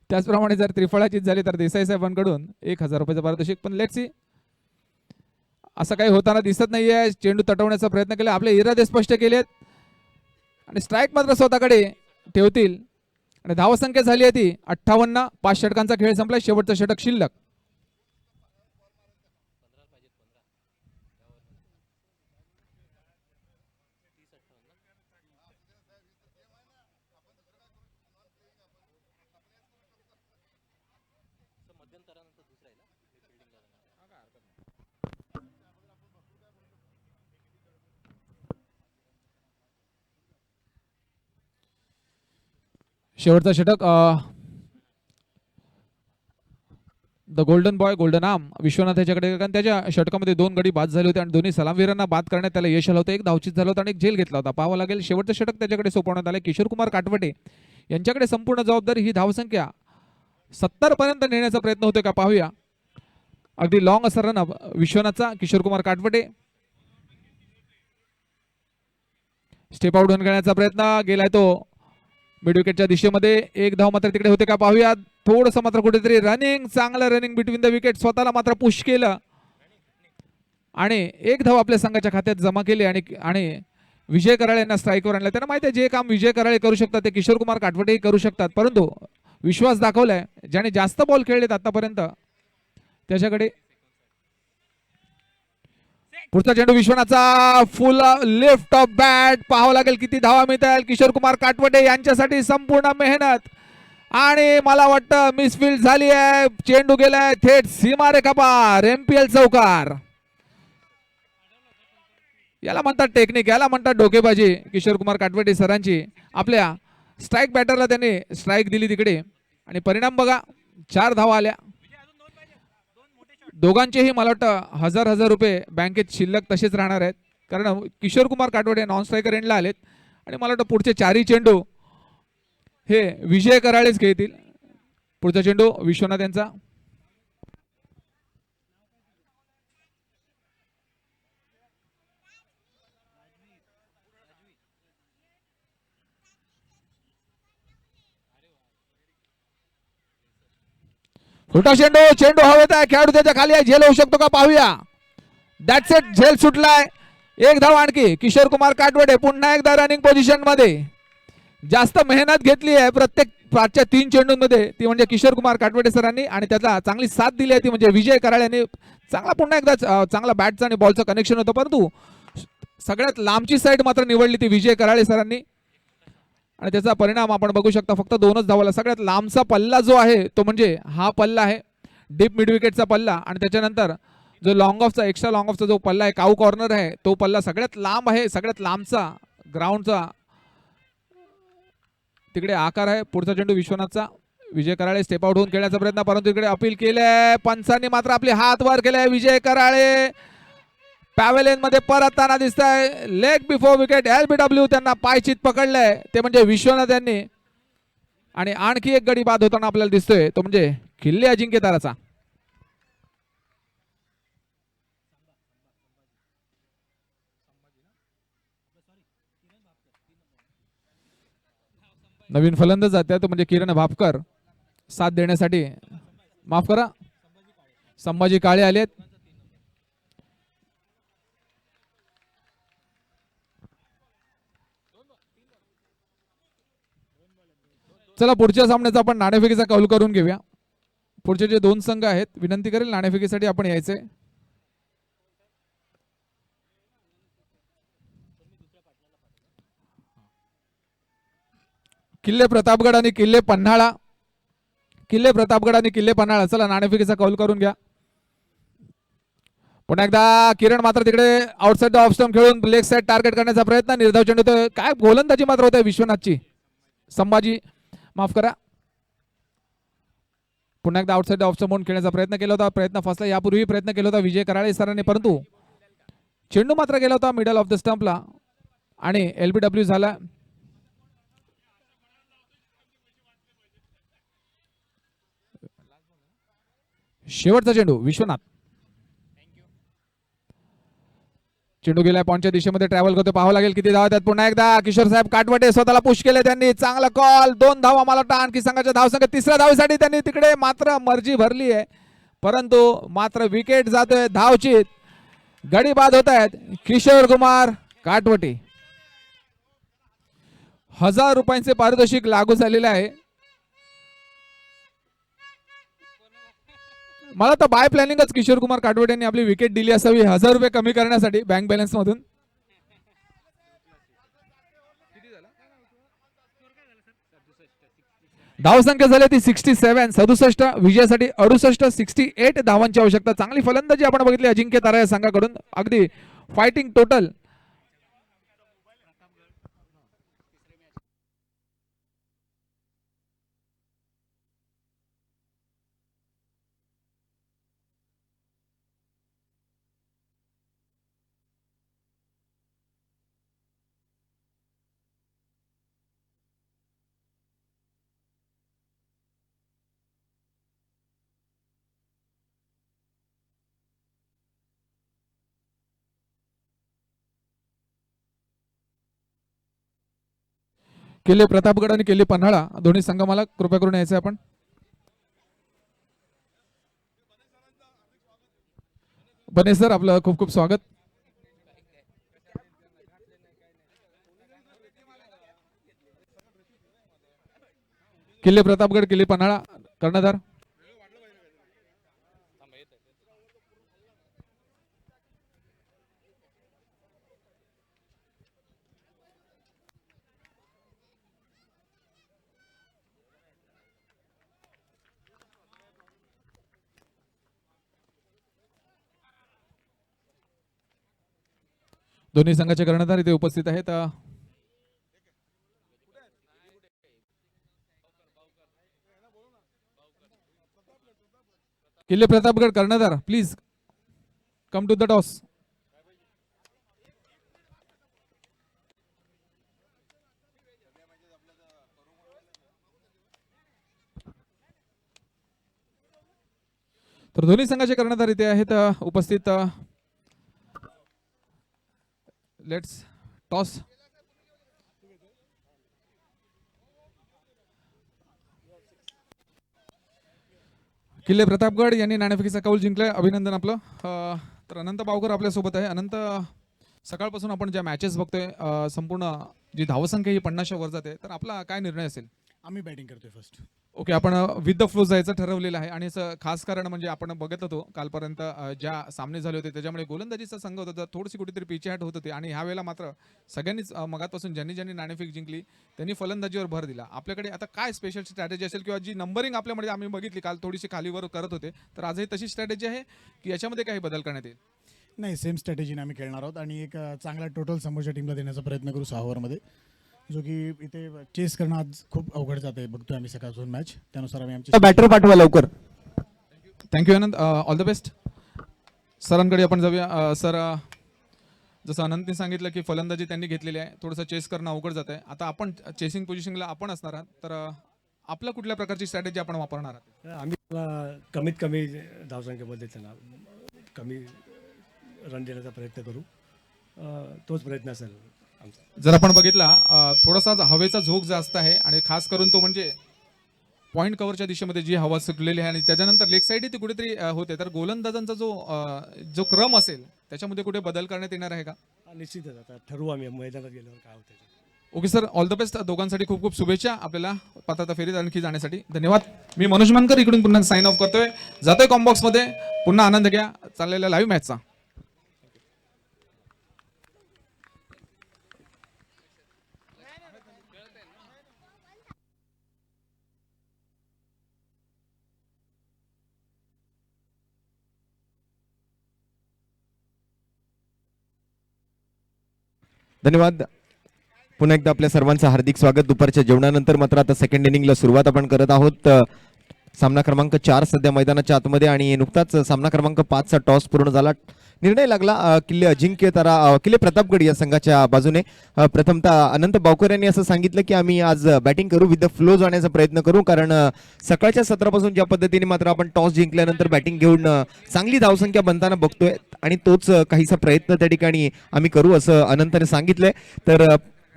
त्याचप्रमाणे जर त्रिफळाचीच झाली तर देसाई साहेबांकडून 1000 रुपयाचं पारितोषिक. पण लेट्स सी, असं काही होताना दिसत नाहीये. चेंडू तटवण्याचा प्रयत्न केला, आपले इरादे स्पष्ट केलेत आणि स्ट्राईक मात्र स्वतःकडे ठेवतील. आणि धावसंख्या झाली आहे ती 58. 5 षटकांचा खेळ संपला. शेवटचं षटक शिल्लक. शेवटचा षटक the golden boy, golden arm Vishwanath याच्याकडे, कारण त्याच्या षटकामध्ये 2 गडी बाद झाले होते आणि दोन्ही सलामवीरांना बाद करण्यात त्याला यश आलं होतं. एक धावचीत झाला होता आणि एक झेल घेतला होता. पाहावं लागेल, शेवटचं षटक त्याच्याकडे सोपवण्यात आले. किशोर कुमार काटवडे यांच्याकडे संपूर्ण जबाबदारी. ही धावसंख्या 70 पर्यंत नेण्याचा प्रयत्न होतोय का पाहूया. अगदी लॉंग असा रन विश्वनाथचा. किशोर कुमार काटवडे स्टेप आउट होऊन खेळण्याचा प्रयत्न गेलाय तो मिड विकेटच्या दिशेमध्ये. 1 धाव मात्र तिकडे होते का पाहूया. थोडंसं मात्र कुठेतरी रनिंग, चांगलं रनिंग बिटवीन द विकेट, स्वतःला मात्र पुश केलं आणि 1 धाव आपल्या संघाच्या खात्यात जमा केली. आणि विजय कराळे यांना स्ट्राईकवर आणलं. त्यांना माहिती आहे जे काम विजय कराळे करू शकतात ते किशोर कुमार काटवटेही करू शकतात, परंतु विश्वास दाखवलाय ज्याने जास्त बॉल खेळलेत आतापर्यंत त्याच्याकडे. पुढचा चेंडू विश्वनाथचा फुल लिफ्ट ऑफ बॅट, पाहावं लागेल किती धावा मिळतील किशोर कुमार काटवटे यांच्यासाठी. संपूर्ण मेहनत आणि मला वाटतं मिसफिल्ड झाली आहे. चेंडू गेलाय थेट सीमारेखा पार, एमपीएल चौकार. याला म्हणतात टेक्निक, याला म्हणतात डोकेबाजी किशोर कुमार काटवटे सरांची. आपल्या स्ट्राईक बॅटरला त्यांनी स्ट्राईक दिली तिकडे आणि परिणाम बघा, 4 धावा आल्या. दोघांचेही मला वाटतं हजार रुपये बँकेत शिल्लक तसेच राहणार आहेत, कारण किशोर कुमार काटवटे नॉन स्ट्रायकर एंडला आलेत आणि मला वाटतं पुढचे 4ही चेंडू हे विजय कराळेच खेळतील. पुढचा चेंडू विश्वनाथ यांचा. छोटा चेंडू, चेंडू हवेत आहे, खेळाडू त्याच्या खाली आहे, झेल होऊ शकतो का पाहूया. दॅट्स इट, झेल सुटलाय. 1 धाव आणखी. किशोर कुमार काटवटे पुन्हा एकदा रनिंग पोझिशन मध्ये. जास्त मेहनत घेतली आहे प्रत्येक 5च्या 3 चेंडूंमध्ये, ती म्हणजे किशोर कुमार काटवटे सरांनी, आणि त्याला चांगली साथ दिली आहे ती म्हणजे विजय कराळे यांनी. चांगला पुन्हा एकदा चांगला बॅटचं आणि बॉलचं कनेक्शन होतं, परंतु सगळ्यात लांबची साईड मात्र निवडली ती विजय कराळे सरांनी आणि त्याचा परिणाम आपण बघू शकता. फक्त 2च धावाला. सगळ्यात लांबचा पल्ला जो आहे तो म्हणजे हा पल्ला आहे, डीप मिड विकेटचा पल्ला, आणि त्याच्यानंतर जो लॉंग ऑफचा एक्स्ट्रा लॉंग ऑफचा जो पल्ला आहे, काऊ कॉर्नर आहे, तो पल्ला सगळ्यात लांब आहे. सगळ्यात लांबचा ग्राउंडचा तिकडे आकार आहे. पुढचा चेंडू विश्वनाथचा. विजय कराळे स्टेप आउट होऊन खेळण्याचा प्रयत्न, परंतु इकडे अपील केलंय पंचांनी, मात्र आपले हात वर केले. विजय कराळे पॅव्हेलियन मध्ये परतताना दिसत आहे. लेग बिफोर विकेट, LBW त्यांना पायचीत पकडलंय, ते म्हणजे विश्वनाथ यांनी. आणि आणखी एक गडी बाद होताना आपल्याला दिसतोय, तो म्हणजे किल्ले अजिंक्यताराचा. नवीन फलंदाज जाते तो म्हणजे किरण भापकर साथ देण्यासाठी. माफ करा, संभाजी काळे आलेत. चला पुढच्या सामन्याचा आपण नाणेफेकीचा कौल करून घेऊया. पुढचे जे 2 संघ आहेत, विनंती करेल नाणेफेकीसाठी आपण यायचंय. किल्ले प्रतापगड आणि किल्ले पन्हाळा. किल्ले प्रतापगड आणि किल्ले पन्हाळा. चला नाणेफेकीचा कौल करून घ्या. पुन्हा एकदा किरण मात्र तिकडे आउटसाइड द ऑफ स्टंप खेळून लेग साइड टार्गेट करण्याचा प्रयत्न. निर्धाव चेंडू होतोय. काय गोलंदाजी मात्र होते विश्वनाथची. संभाजी माफ करा. पुन्हा एकदा आउटसाइड ऑफ स्टंप खेळण्याचा प्रयत्न केला होता. प्रयत्न फसला. यापूर्वी प्रयत्न केला होता विजय कराळे सरांनी, परंतु चेंडू मात्र गेला होता मिडल ऑफ द स्टंपला आणि LBW झाला. शेवटचा चेंडू विश्वनाथ. चेंडू गेलाय पॉइंटच्या दिशेमध्ये, ट्रॅव्हल करतो. पाहावं लागेल किती धावा त्यात. पुन्हा एकदा किशोर साहेब काटवटे स्वतःला पुश केले त्यांनी. चांगला कॉल. 2 धावा. मला वाटतं आणखी संघाच्या धावसंख्या 3ऱ्या धावेसाठी त्यांनी तिकडे मात्र मर्जी भरली आहे, परंतु मात्र विकेट जातोय. धावचीत गडी बाद होत आहेत किशोर कुमार काटवटे. 1000 रुपयांचे पारितोषिक लागू झालेले आहे. मला तर बाय प्लॅनिंगच किशोर कुमार काटवटे यांनी आपली विकेट दिली असावी 1000 रुपये कमी करण्यासाठी बँक बॅलन्स मधून. धावसंख्या झाली ती 67. विजयासाठी 68, 68 धावांची आवश्यकता. चांगली फलंदाजी आपण बघितली अजिंक्य तारा या संघाकडून. अगदी फायटिंग टोटल. किल्ले प्रतापगड आणि किल्ले पन्हाळा दोन्ही संघ मला कृपया करून यायचे आपण. बने सर आपलं खूप खूप स्वागत. किल्ले प्रतापगड, किल्ले पन्हाळा, कर्णधार. दोन्ही संघाचे कर्णधार इथे उपस्थित आहेत. किल्ले प्रतापगड कर्णधार, please come to the toss. तर दोन्ही संघाचे कर्णधार इथे आहेत उपस्थित. Let's toss. किल्ले प्रतापगड यांनी नाणेफेकीचा कौल जिंकलाय, अभिनंदन आपलं. तर अनंत बावकर आपल्या सोबत आहे. अनंत, सकाळपासून आपण ज्या मॅचेस बघतोय, संपूर्ण जी धावसंख्या ही 50च्या वर जाते, तर आपला काय निर्णय असेल? आम्ही बॅटिंग करतोय फर्स्ट. ओके, आपण विथ द फ्लो जायचं ठरवलेलं आहे. आणि असं खास कारण म्हणजे आपण बघत होतो कालपर्यंत ज्या सामने झाले होते त्याच्यामुळे गोलंदाजीचा संघ होता थोडीशी कुठेतरी पिछेहाट होत होती. आणि ह्या वेळेला मात्र सगळ्यांनीच मगातपासून ज्यांनी ज्यांनी नाणेफेक जिंकली त्यांनी फलंदाजीवर भर दिला. आपल्याकडे आता काय स्पेशल स्ट्रॅटेजी असेल किंवा जी नंबरिंग आपल्यामध्ये आम्ही बघितली काल थोडीशी खालीवर करत होते, तर आजही तशी स्ट्रॅटेजी आहे की याच्यामध्ये काही बदल करण्यात येईल? नाही, सेम स्ट्रॅटेजीने आम्ही खेळणार आहोत आणि एक चांगला टोटल समोरच्या टीमला देण्याचा प्रयत्न करू 6 ओव्हरमध्ये, जो की इथे चेस करणं आज खूप अवघड जात आहे. बघतोय आम्ही सकाळपासून मॅच, त्यानुसार आम्ही आमचे बॅटर पाठवा लवकर. Thank you Anand, all the best. सरांकडे आपण जाऊया. सर, जसं अनंतने सांगितलं की फलंदाजी त्यांनी घेतलेली आहे, थोडंसं चेस करणं अवघड जात आहे. आता आपण चेसिंग पोझिशनला आपण असणार आहात, तर आपला कुठल्या प्रकारची स्ट्रॅटेजी आपण वापरणार आहात? आम्ही त्याला कमीत कमी धावसंख्येमध्ये त्यांना कमी रन देण्याचा प्रयत्न करू. तोच प्रयत्न असेल आमचा. जर आपण बघितला थोडासा हवेचा झोक जास्त आहे आणि खास करून तो म्हणजे पॉईंट कव्हरच्या दिशेमध्ये जी हवा सुटलेली आहे आणि त्याच्यानंतर लेग साईड ती कुठेतरी होते, तर गोलंदाजांचा जो क्रम असेल त्याच्यामध्ये कुठे बदल करण्यात येणार आहे का? निश्चितच आता ठरवू आम्ही मैदानात गेल्यावर काय होतं. Okay sir, all the best. दोघांसाठी खूप खूप शुभेच्छा आपल्याला पात्रता फेरीत आणखी जाण्यासाठी. धन्यवाद. मी मनोज मानकर इकडून पुन्हा साइन ऑफ करतोय, जातोय कॉम्बॉक्स मध्ये. पुन्हा आनंद घ्या चाललेल्या लाईव्ह मॅचचा. धन्यवाद. पुन्हा एकदा आपल्या सर्वांचं हार्दिक स्वागत. दुपारच्या जेवणानंतर मात्र आता सेकंड इनिंगला सुरुवात आपण करत आहोत. सामना क्रमांक 4 सध्या मैदानाच्या आतमध्ये आणि नुकताच सामना क्रमांक 5चा टॉस पूर्ण झाला. निर्णय लागला किल्ले प्रतापगड या संघाच्या बाजूने. प्रथमतः अनंत बावकर यांनी असं सांगितलं की आम्ही आज बॅटिंग करू, विथ द फ्लो जाण्याचा प्रयत्न करू, कारण सकाळच्या सत्रापासून ज्या पद्धतीने मात्र आपण टॉस जिंकल्यानंतर बॅटिंग घेऊन चांगली धावसंख्या बनताना बघतोय आणि तोच काहीसा प्रयत्न त्या ठिकाणी आम्ही करू असं अनंतने सांगितलंय. तर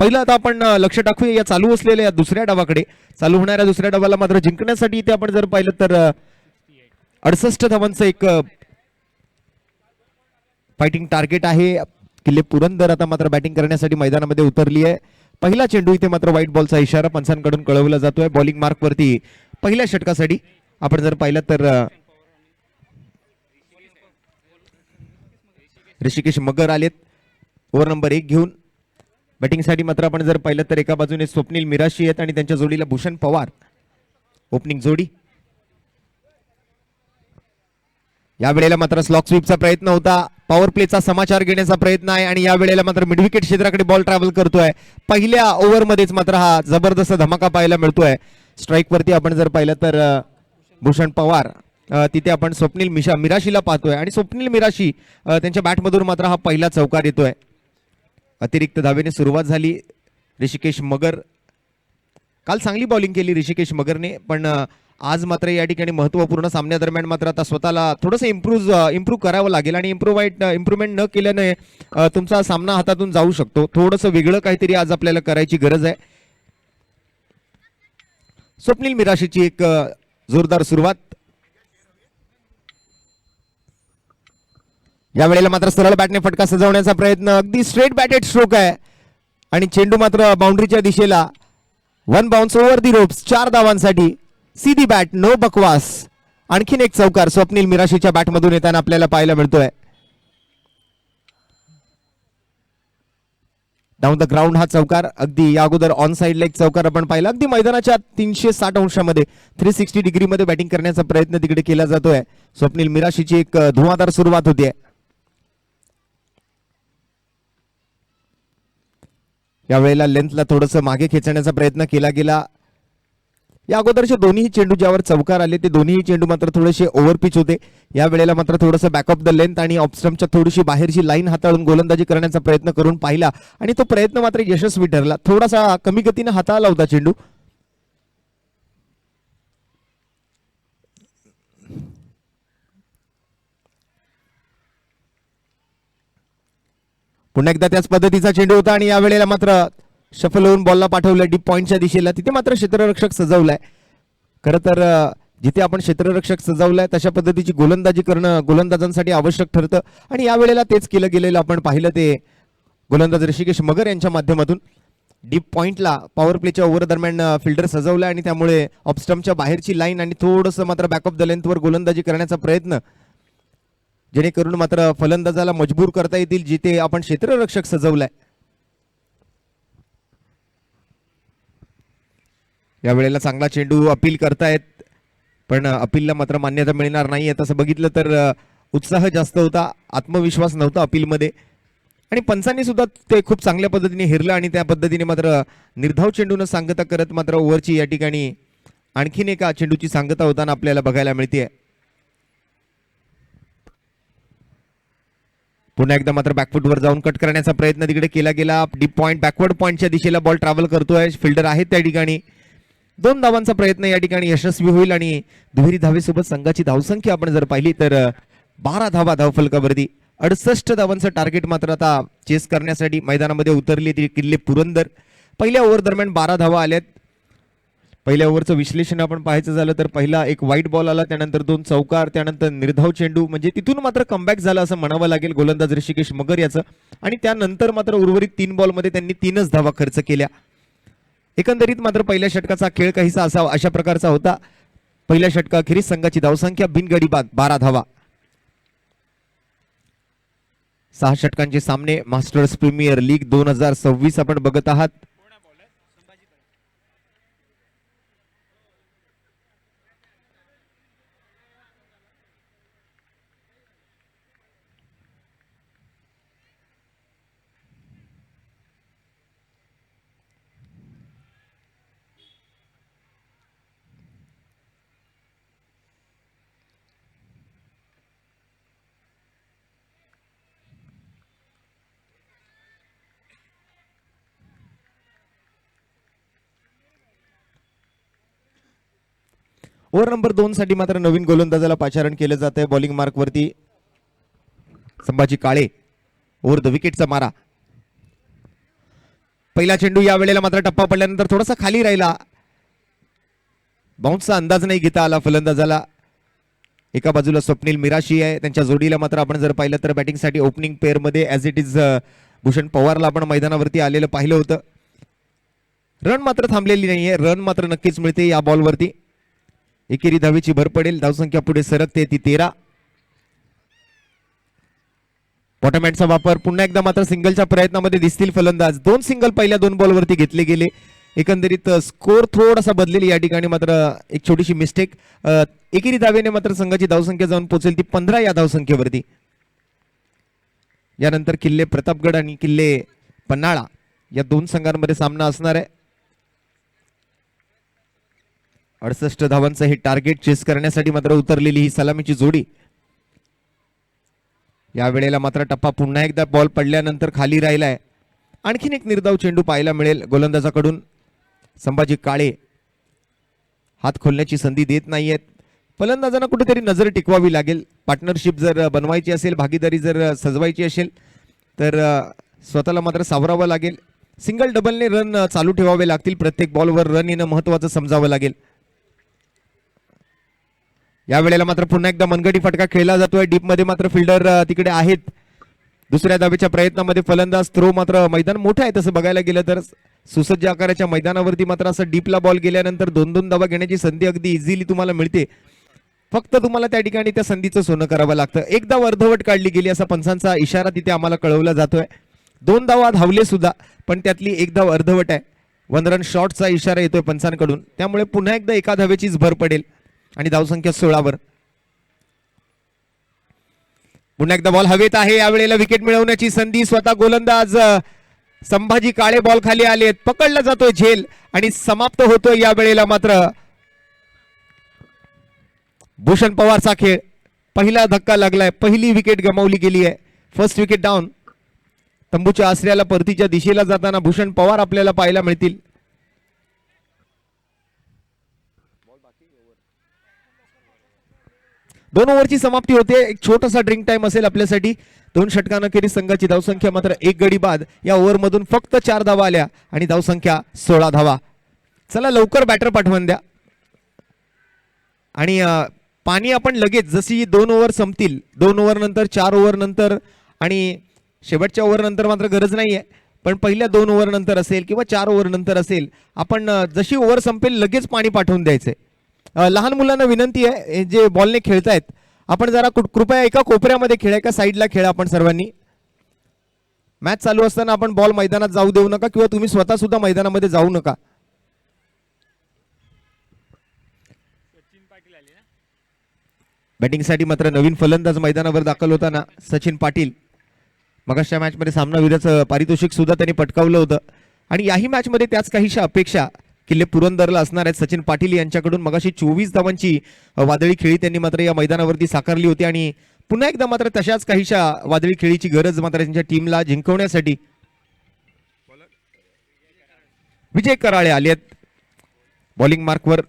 पहिलं आता आपण लक्ष टाकूया या चालू असलेल्या दुसऱ्या डावाकडे. चालू होणाऱ्या दुसऱ्या डावाला मात्र जिंकण्यासाठी इथे आपण जर पाहिलं तर 68 धावांचं एक फायटिंग टार्गेट आहे. किल्ले पुरंदर आता मात्र बॅटिंग करण्यासाठी मैदानामध्ये उतरली आहे. पहिला चेंडू इथे मात्र व्हाईट बॉलचा इशारा पंचांकडून कळवला जातोय. बॉलिंग मार्क वरती पहिल्या षटकासाठी आपण जर पाहिलं तर ऋषिकेश मगर आलेत ओव्हर नंबर 1 घेऊन. बॅटिंगसाठी मात्र आपण जर पाहिलं तर एका बाजूने स्वप्नील मिराशी आहेत आणि त्यांच्या जोडीला भूषण पवार ओपनिंग जोडी. या वेळेला मात्र स्लॉक स्वीपचा प्रयत्न होता, पॉवर प्लेचा समाचार घेण्याचा प्रयत्न आहे आणि या वेळेला मात्र मिडविकेट क्षेत्राकडे बॉल ट्रॅव्हल करतोय. पहिल्या ओव्हरमध्येच मात्र हा जबरदस्त धमाका पाहायला मिळतोय. स्ट्राईक वरती आपण जर पाहिलं तर भूषण पवार, तिथे आपण स्वप्नील मिराशीला पाहतोय आणि स्वप्नील मिराशी त्यांच्या बॅटमधून मात्र हा पहिला चौकार येतोय. अतिरिक्त धावेने सुरुवात झाली. ऋषिकेश मगर, काल चांगली बॉलिंग केली ऋषिकेश मगरने, पण आज मात्र या ठिकाणी महत्त्वपूर्ण सामन्यादरम्यान मात्र आता स्वतःला थोडंसं इम्प्रूव्ह करावं लागेल आणि इम्प्रूव्हमेंट न केल्याने तुमचा सामना हातातून जाऊ शकतो. थोडंसं वेगळं काहीतरी आज आपल्याला करायची गरज आहे. स्वप्नील मिराशीची एक जोरदार सुरुवात. या वेळेला मात्र सरळ बॅटने फटका सजवण्याचा प्रयत्न, अगदी स्ट्रेट बॅटेड स्ट्रोक आहे आणि चेंडू मात्र बाउंड्रीच्या दिशेला one bounce over the ropes, 4 धावांसाठी. सीधी बॅट, नो बकवास. आणखीन एक चौकार स्वप्नील मिराशीच्या बॅटमधून येताना आपल्याला पाहायला मिळतोय. डाऊन द ग्राउंड हा चौकार, अगदी या अगोदर ऑन साइडला एक चौकार आपण पाहिला. अगदी मैदानाच्या 360 अंशामध्ये 360 डिग्रीमध्ये बॅटिंग करण्याचा प्रयत्न तिकडे केला जातोय. स्वप्नील मिराशीची एक धुवाधार सुरुवात होतीये. यावेळेला लेंथला थोडंसं मागे खेचण्याचा प्रयत्न केला गेला. या अगोदरचे दोन्ही चेंडू ज्यावर चौकार आले ते दोन्ही चेंडू मात्र थोडेसे ओव्हरपिच होते. या वेळेला मात्र थोडंसं बॅक ऑफ द लेंथ आणि ऑफस्टम्पच्या थोडीशी बाहेरची लाईन हाताळून गोलंदाजी करण्याचा प्रयत्न करून पाहिला आणि तो प्रयत्न मात्र यशस्वी ठरला. थोडासा कमी गतीने हाताळला होता चेंडू. पुन्हा एकदा त्याच पद्धतीचा चेंडू होता आणि यावेळेला मात्र शफल होऊन बॉलला पाठवलं डीप पॉइंटच्या दिशेला. तिथे मात्र क्षेत्ररक्षक सजवलाय. खरं तर जिथे आपण क्षेत्ररक्षक सजवलाय तशा पद्धतीची गोलंदाजी करणं गोलंदाजांसाठी आवश्यक ठरतं आणि यावेळेला तेच केलं गेलेलं आपण पाहिलं. ते गोलंदाज ऋषिकेश मगर यांच्या माध्यमातून डीप पॉइंटला पॉवर प्लेच्या ओव्हर दरम्यान फिल्डर सजवलाय आणि त्यामुळे ऑफस्टम्पच्या बाहेरची लाईन आणि थोडंसं मात्र बॅक ऑफ द लेंथवर गोलंदाजी करण्याचा प्रयत्न, जेणेकरून मात्र फलंदाजाला मजबूर करता येतील जिथे आपण क्षेत्ररक्षक सजवलाय. यावेळेला चांगला चेंडू अपील करतायत पण अपीलला मात्र मान्यता मिळणार नाहीये. तसं बघितलं तर उत्साह जास्त होता, आत्मविश्वास नव्हता अपीलमध्ये आणि पंचांनी सुद्धा ते खूप चांगल्या पद्धतीने हेरलं आणि त्या पद्धतीने मात्र निर्धाव चेंडून सांगता करत मात्र ओव्हरची या ठिकाणी आणखीन एका चेंडूची सांगता होताना आपल्याला बघायला मिळते. पुन्हा एकदा मात्र बॅकफुटवर जाऊन कट करण्याचा प्रयत्न तिकडे केला गेला. डीप पॉइंट बॅकवर्ड पॉइंटच्या दिशेला बॉल ट्रॅव्हल करतोय. फिल्डर आहेत त्या ठिकाणी. 2 धावांचा प्रयत्न या ठिकाणी यशस्वी होईल आणि दुहेरी धावेसोबत संघाची धावसंख्या आपण जर पाहिली तर 12 धावा धावफलकावरती. 68 धावांचं टार्गेट मात्र आता चेस करण्यासाठी मैदानामध्ये उतरले ती किल्ले पुरंदर. पहिल्या ओव्हर दरम्यान 12 धावा आल्यात. पहिल्या ओव्हरचं विश्लेषण आपण पाहायचं झालं तर पहिला एक व्हाईट बॉल आला, त्यानंतर 2 चौकार, त्यानंतर निर्धाव चेंडू, म्हणजे तिथून मात्र कमबॅक झालं असं म्हणावं लागेल गोलंदाज ऋषिकेश मगर याचं. आणि त्यानंतर मात्र उर्वरित 3 बॉलमध्ये त्यांनी 3च धावा खर्च केल्या. एकंदरीत मात्र पहिल्या षटकाचा खेळ काहीसा अशा प्रकारचा होता. पहिल्या षटकाखेरीज संघाची धावसंख्या बिनगडी बाद 12 धावा. 6 षटकांचे सामने मास्टर्स प्रीमियर लीग 2026 आपण बघत आहात. ओव्हर नंबर 2 साठी मात्र नवीन गोलंदाजाला पाचारण केलं जात आहे. बॉलिंग मार्क वरती संभाजी काळे. ओव्हर द विकेटचा मारा. पहिला चेंडू या वेळेला मात्र टप्पा पडल्यानंतर थोडासा खाली राहिला. बाउन्सचा अंदाज नाही घेता आला फलंदाजाला. एका बाजूला स्वप्नील मिराशी आहे, त्यांच्या जोडीला मात्र आपण जर पाहिलं तर बॅटिंगसाठी ओपनिंग पेअर मध्ये ऍज इट इज भूषण पवारला आपण मैदानावरती आलेलं पाहिलं होतं. रन मात्र थांबलेली नाहीये. रन मात्र नक्कीच मिळते या बॉलवरती. एकेरी धावेची भर पडेल. धावसंख्या पुढे सरकते ती 13. बॉटमहँडचा वापर. पुन्हा एकदा मात्र सिंगलच्या प्रयत्नामध्ये दिसतील फलंदाज. 2 सिंगल पहिल्या 2 बॉलवरती घेतले गेले. एकंदरीत स्कोर थोडासा बदलेल या ठिकाणी. मात्र एक छोटीशी मिस्टेक. एकेरी धावेने मात्र संघाची धावसंख्या जाऊन पोहोचेल ती 15 या धावसंख्येवरती. यानंतर किल्ले प्रतापगड आणि किल्ले पन्हाळा या 2 संघांमध्ये सामना असणार आहे. 68 धावांचं हे टार्गेट चेस करण्यासाठी मात्र उतरलेली ही सलामीची जोडी. या वेळेला मात्र टप्पा पुन्हा एकदा बॉल पडल्यानंतर खाली राहिलाय. आणखीन एक निर्धाव चेंडू पाहायला मिळेल गोलंदाजाकडून. संभाजी काळे हात खोलण्याची संधी देत नाहीयेत. फलंदाजांना कुठेतरी नजर टिकवावी लागेल. पार्टनरशिप जर बनवायची असेल, भागीदारी जर सजवायची असेल तर स्वतःला मात्र सावरावं लागेल. सिंगल डबलने रन चालू ठेवावे लागतील. प्रत्येक बॉलवर रन येणं महत्वाचं समजावं लागेल. या वेळेला मात्र पुन्हा एकदा मनगटी फटका खेळला जातोय. डीप मध्ये मात्र फिल्डर तिकडे आहेत. दुसऱ्या धावेच्या प्रयत्नामध्ये फलंदाज. थ्रो मात्र मैदान मोठं आहे तसं बघायला गेलं तर सुसज्ज आकाराच्या मैदानावरती मात्र असं डीपला बॉल गेल्यानंतर 2-2 धावा घेण्याची संधी अगदी इझिली तुम्हाला मिळते. फक्त तुम्हाला त्या ठिकाणी त्या संधीचं सोनं करावं लागतं. एक धाव अर्धवट काढली गेली असा पंचांचा इशारा तिथे आम्हाला कळवला जातोय. 2 धावा धावले सुद्धा, पण त्यातली एक धाव अर्धवट आहे. 1 रन शॉटचा इशारा येतोय पंचांकडून. त्यामुळे पुन्हा एकदा एका धावेचीच भर पडेल आणि धावसंख्या 16 वर. पुन्हा एकदा बॉल हवेत आहे. यावेळेला विकेट मिळवण्याची संधी. स्वतः गोलंदाज संभाजी काळे बॉल खाली आलेत. पकडला जातोय झेल आणि समाप्त होतोय या वेळेला मात्र भूषण पवारचा खेळ. पहिला धक्का लागलाय. पहिली विकेट गमावली गेली आहे. First wicket down. तंबूच्या आसऱ्याला परतीच्या दिशेला जाताना भूषण पवार आपल्याला पाहायला मिळतील. दोन ओव्हरची समाप्ती होते. एक छोटासा ड्रिंक टाइम असेल आपल्यासाठी. 2 षटकांखेरीज संघाची धावसंख्या मात्र 1 गडी बाद. या ओव्हरमधून फक्त 4 धावा आल्या आणि धावसंख्या 16 धावा. चला लवकर बॅटर पाठवून द्या. आणि पाणी आपण लगेच जशी 2 ओव्हर संपतील, 2 ओव्हर नंतर 4 ओव्हर नंतर आणि शेवटच्या ओव्हर नंतर मात्र गरज नाहीये, पण पहिल्या 2 ओव्हर नंतर असेल किंवा 4 ओव्हर नंतर असेल, आपण जशी ओव्हर संपेल लगेच पाणी पाठवून द्यायचंय. लहान मुलांना विनंती आहे, जे बॉलने खेळतायत आपण जरा कृपया एका कोपऱ्यामध्ये खेळा, एका साईडला खेळा. आपण सर्वांनी मॅच चालू असताना आपण बॉल मैदानात जाऊ देऊ नका किंवा तुम्ही स्वतः सुद्धा मैदानामध्ये जाऊ नका. बॅटिंगसाठी मात्र नवीन फलंदाज मैदानावर दाखल होताना सचिन पाटील. मगाच्या मॅचमध्ये सामनावीराचं पारितोषिक सुद्धा त्यांनी पटकावलं होतं आणि याही मॅचमध्ये त्याच काहीशा अपेक्षा किल्ले पुरंदरला असणार आहेत सचिन पाटील यांच्याकडून. मगाशी 24 धावांची वादळी खेळी त्यांनी मात्र या मैदानावरती साकारली होती आणि पुन्हा एकदा मात्र तशाच काहीशा वादळी खेळीची गरज मात्र त्यांच्या टीमला जिंकवण्यासाठी विजय कराळे आले आहेत बॉलिंग मार्कवर.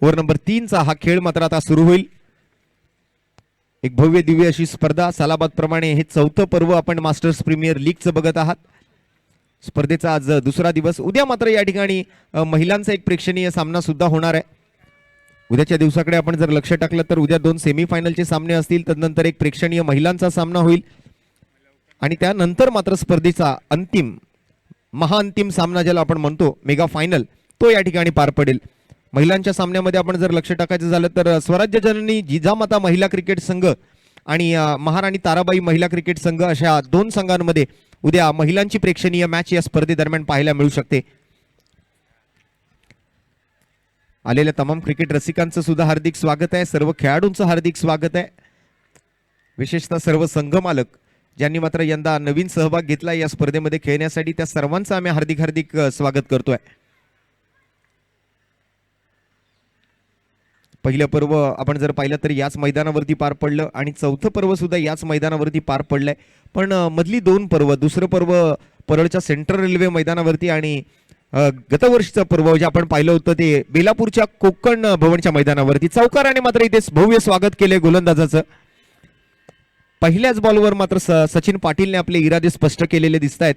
ओव्हर नंबर 3चा हा खेळ मात्र आता सुरू होईल. एक भव्य दिव्य अशी स्पर्धा. सालाबाद प्रमाणे हे 4थं पर्व आपण मास्टर्स प्रीमियर लीगचं बघत आहात. स्पर्धेचा आज दुसरा दिवस. उद्या मात्र या ठिकाणी महिलांचा एक प्रेक्षणीय सामना सुद्धा होणार आहे. उद्याच्या दिवसाकडे आपण जर लक्ष टाकलं तर उद्या 2 सेमीफायनलचे सामने असतील, तदनंतर एक प्रेक्षणीय महिलांचा सामना होईल आणि त्यानंतर मात्र स्पर्धेचा अंतिम महाअंतिम सामना ज्याला आपण म्हणतो मेगा फायनल, तो या ठिकाणी पार पडेल. महिलांच्या सामन्यामध्ये आपण जर लक्ष टाकायचं झालं तर स्वराज्य जननी जिजामाता महिला क्रिकेट संघ आणि महाराणी ताराबाई महिला क्रिकेट संघ अशा 2 संघांमध्ये उद्या महिलांची प्रेक्षणीय मॅच या स्पर्धेदरम्यान पाहायला मिळू शकते. आलेल्या तमाम क्रिकेट रसिकांचं सुद्धा हार्दिक स्वागत आहे. सर्व खेळाडूंचं हार्दिक स्वागत आहे. विशेषतः सर्व संघ मालक ज्यांनी मात्र यंदा नवीन सहभाग घेतला या स्पर्धेमध्ये खेळण्यासाठी, त्या सर्वांचं आम्ही हार्दिक हार्दिक स्वागत करतोय. पहिलं पर्व आपण जर पाहिलं तर याच मैदानावरती पार पडलं आणि 4थं पर्व सुद्धा याच मैदानावरती पार पडलंय. पण मधली 2 पर्व, दुसरं पर्व परळच्या सेंट्रल रेल्वे मैदानावरती आणि गतवर्षीचं पर्व जे आपण पाहिलं होतं ते बेलापूरच्या कोकण भवनच्या मैदानावरती. चौकाराने मात्र इथे भव्य स्वागत केले गोलंदाजाचं. पहिल्याच बॉलवर मात्र सचिन पाटीलने आपले इरादे स्पष्ट केलेले दिसत आहेत.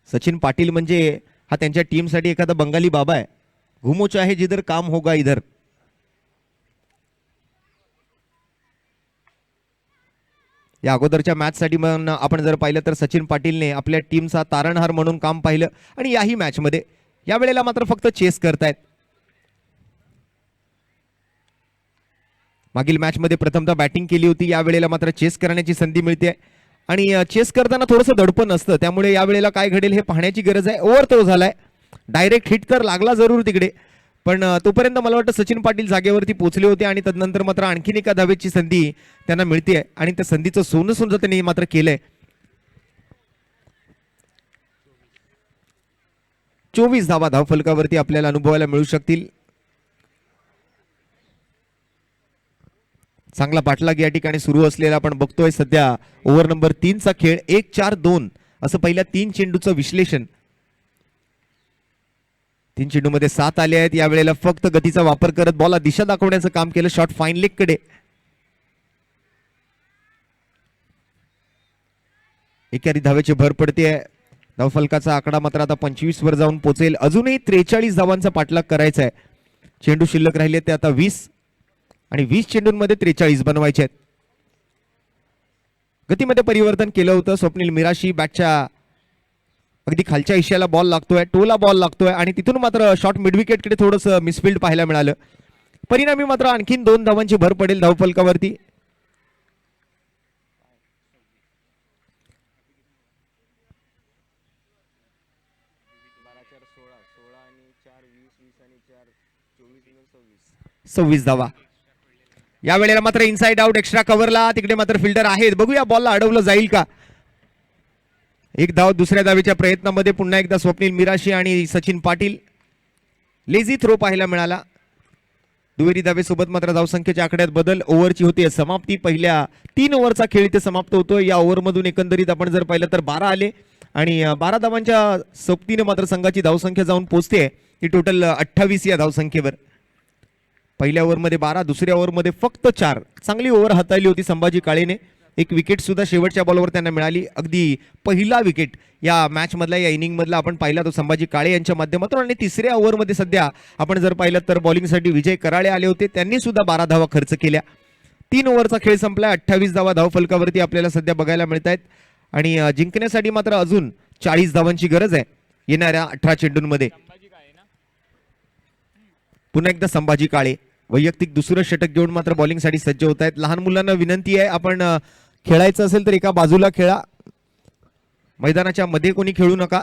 सचिन पाटील म्हणजे हा त्यांच्या टीमसाठी एखादा बंगाली बाबा आहे. घुमो चाहे जिधर काम होगा इधर. या अगोदरच्या मॅच साठी आपण जर पाहिलं तर सचिन पाटीलने आपल्या टीमचा तारणहार म्हणून काम पाहिलं आणि याही मॅच मध्ये या वेळेला मात्र फक्त चेस करतायत. मागील मॅच मध्ये प्रथमतः बॅटिंग केली होती, या वेळेला मात्र चेस करण्याची संधी मिळते आणि चेस करताना थोडंसं दडपण असतं, त्यामुळे या वेळेला काय घडेल हे पाहण्याची गरज आहे. ओव्हर थ्रो झालाय, डायरेक्ट हिट तर लागला जरूर तिकडे, पण तोपर्यंत मला वाटतं सचिन पाटील जागेवरती पोहोचले होते आणि तदनंतर मात्र आणखीन एका धावेची संधी त्यांना मिळते आणि त्या संधीचं सोनं सुद्धा त्यांनी मात्र केलंय. 24 धावा धावफलकावरती आपल्याला अनुभवायला मिळू शकतील. चांगला पाठलाग या ठिकाणी सुरू असलेला आपण बघतोय सध्या. ओव्हर नंबर 3चा खेळ 1-4-2 असं पहिल्या 3 चेंडूचं विश्लेषण. 3 चेंडूमध्ये 7 आले आहेत. या वेळेला फक्त गतीचा वापर करत बॉलला दिशा दाखवण्याचं काम केलं. शॉट फाईन लेग कडे. एकेरी धावेची भर पडते. धावफलकाचा आकडा मात्र आता 25 वर जाऊन पोहोचेल. अजूनही 43 धावांचा पाठलाग करायचा आहे. चेंडू शिल्लक राहिले ते आता 20 आणि 20 चेंडूंमध्ये 43 बनवायचे आहेत. गतीमध्ये परिवर्तन केलं होतं. स्वप्नील मिराशी बॅटच्या अगदी खालच्या हिश्श्याला बॉल लागतोय, टोला बॉल लागतोय आणि तिथून मात्र शॉर्ट मिड विकेटकडे थोडंसं मिसफिल्ड पाहायला मिळालं. परिणामी मात्र आणखीन 2 धावांची भर पडेल धावफलकावरती. सव्वीस धावा. या वेळेला मात्र इनसाइड आउट एक्स्ट्रा कव्हरला तिकडे मात्र फिल्डर आहेत. बघूया बॉलला अडवलं जाईल का. एक धाव दुसऱ्या धावेच्या प्रयत्नामध्ये पुन्हा एकदा स्वप्नील मिराशी आणि सचिन पाटील. लेझी थ्रो पाहायला मिळाला. दुहेरी धावेसोबत मात्र धावसंख्येच्या आकड्यात बदल. ओव्हरची होती समाप्ती. पहिल्या 3 ओव्हरचा खेळ इथे समाप्त होतोय. या ओव्हरमधून एकंदरीत आपण जर पाहिलं तर 12 आले आणि 12 धावांच्या सोबतीने मात्र संघाची धावसंख्या जाऊन पोहोचते ती टोटल 28 या धावसंख्येवर. पहिल्या ओव्हरमध्ये 12, दुसऱ्या ओव्हरमध्ये फक्त 4. चांगली ओव्हर हाताळली होती संभाजी काळेने. एक विकेट सुद्धा शेवटच्या बॉलवर त्यांना मिळाली. अगदी पहिला विकेट या मॅच मधला, या इनिंग मधला आपण पाहिला तो संभाजी काळे यांच्या माध्यमातून. आणि तिसऱ्या ओव्हरमध्ये सध्या आपण जर पाहिलं तर बॉलिंगसाठी विजय कराळे आले होते. त्यांनी सुद्धा 12 धावा खर्च केल्या. 3 ओव्हरचा खेळ संपला. 28 धावा धावफलकावरती आपल्याला सध्या बघायला मिळत आहेत. आणि जिंकण्यासाठी मात्र अजून 40 धावांची गरज आहे येणाऱ्या 18 चेंडूंमध्ये. पुन्हा एकदा संभाजी काळे वैयक्तिक दुसरं षटक घेऊन मात्र बॉलिंगसाठी सज्ज होत आहेत. लहान मुलांना विनंती आहे, आपण खेळायचं असेल तर एका बाजूला खेळा, मैदानाच्या मध्ये कोणी खेळू नका.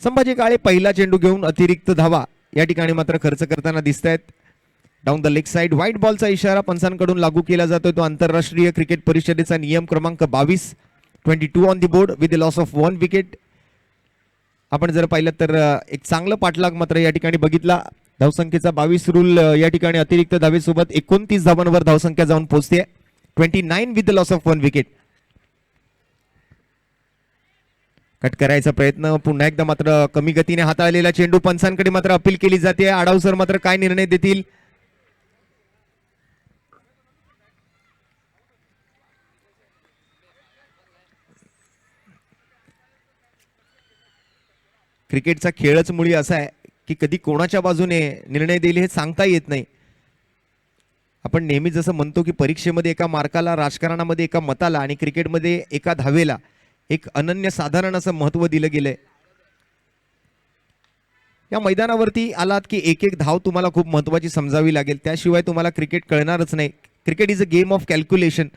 संभाजी काळे पहिला चेंडू घेऊन अतिरिक्त धावा या ठिकाणी मात्र खर्च करताना दिसत आहेत. Down the leg side white बॉलचा इशारा पंचांकडून लागू केला जातोय. तो आंतरराष्ट्रीय क्रिकेट परिषदेचा नियम क्रमांक 22. 22 on the board with the loss of 1 wicket. आपण जर पाहिलं तर एक चांगलं पाठलाग मात्र या ठिकाणी बघितला. धावसंख्येचा 22 रूल या ठिकाणी अतिरिक्त धावेसोबत 29 धावांवर धावसंख्या जाऊन पोहोचते. 29 with the loss of 1 wicket. Cut करायचा प्रयत्न पुन्हा एकदा मात्र कमी गतीने हाताळलेला चेंडू पंचांकडे मात्र अपील केली जाते. आडाव सर मात्र काय निर्णय देतील. क्रिकेटचा खेळच मुळी असा आहे की कधी कोणाच्या बाजूने निर्णय देईल हे सांगता येत नाही. आपण नेहमी जसं म्हणतो की परीक्षेमध्ये एका मार्काला, राजकारणामध्ये एका मताला आणि क्रिकेटमध्ये एका धावेला एक अनन्य साधारण असं महत्व दिलं गेलंय. या मैदानावरती आलात की एक एक धाव तुम्हाला खूप महत्वाची समजावी लागेल, त्याशिवाय तुम्हाला क्रिकेट कळणारच नाही. Cricket is a game of calculation.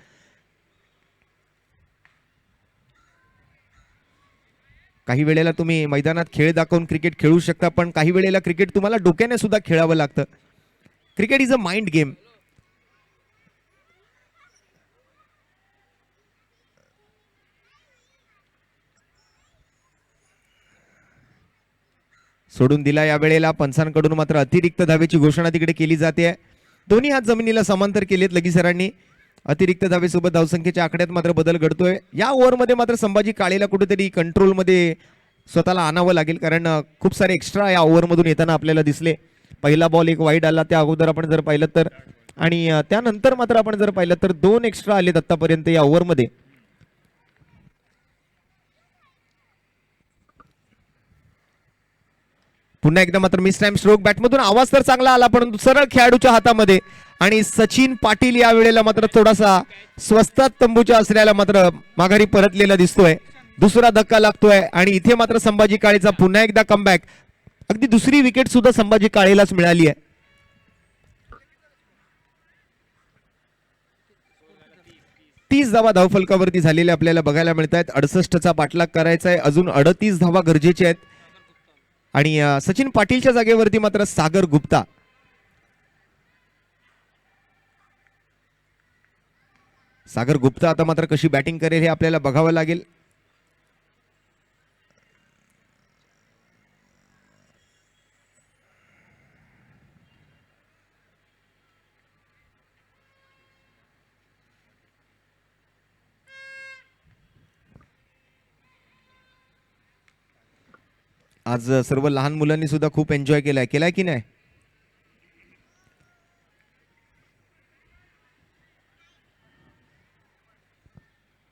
काही वेळेला तुम्ही मैदानात खेळ दाखवून क्रिकेट खेळू शकता, पण काही वेळेला क्रिकेट तुम्हाला डोक्याने सुद्धा खेळावं लागतं. Cricket is a mind game. सोडून दिला या वेळेला. पंचांकडून मात्र अतिरिक्त धावेची घोषणा तिकडे केली जाते. दोन्ही हात जमिनीला समांतर केलेत लगी सरांनी. अतिरिक्त धावेसोबत धावसंख्येच्या आकड्यात मात्र बदल घडतोय. या ओव्हरमध्ये मात्र संभाजी काळेला कुठेतरी कंट्रोलमध्ये स्वतःला आणावं लागेल, कारण खूप सारे एक्स्ट्रा या ओव्हरमधून येताना आपल्याला दिसले. पहिला बॉल एक वाईड आला त्या अगोदर आपण जर पाहिलं तर, आणि त्यानंतर मात्र आपण जर पाहिलं तर 2 एक्स्ट्रा आलेत आतापर्यंत या ओव्हरमध्ये. पुन्हा एकदा मात्र मिस टाइम स्ट्रोक. बॅटमधून आवाज तर चांगला आला परंतु सरळ खेळाडूच्या हातामध्ये. आणि सचिन पाटील या वेळेला मात्र थोडासा स्वस्तात तंबूच्या असल्याला मात्र माघारी परतलेला दिसतोय. दुसरा धक्का लागतोय आणि इथे मात्र संभाजी काळेचा पुन्हा एकदा कमबॅक. अगदी दुसरी विकेट सुद्धा संभाजी काळेलाच मिळाली आहे. तीस धावा धावफलकावरती झालेल्या आपल्याला बघायला मिळत आहेत. 68चा पाठलाग करायचा आहे. अजून 38 धावा गरजेच्या आहेत. आणि सचिन पाटीलच्या जागेवरती मात्र सागर गुप्ता. सागर गुप्ता आता मात्र कशी बॅटिंग करेल हे आपल्याला बघावं लागेल. आज सर्व लहान मुलांनी सुद्धा खूप एन्जॉय केलाय की नाही.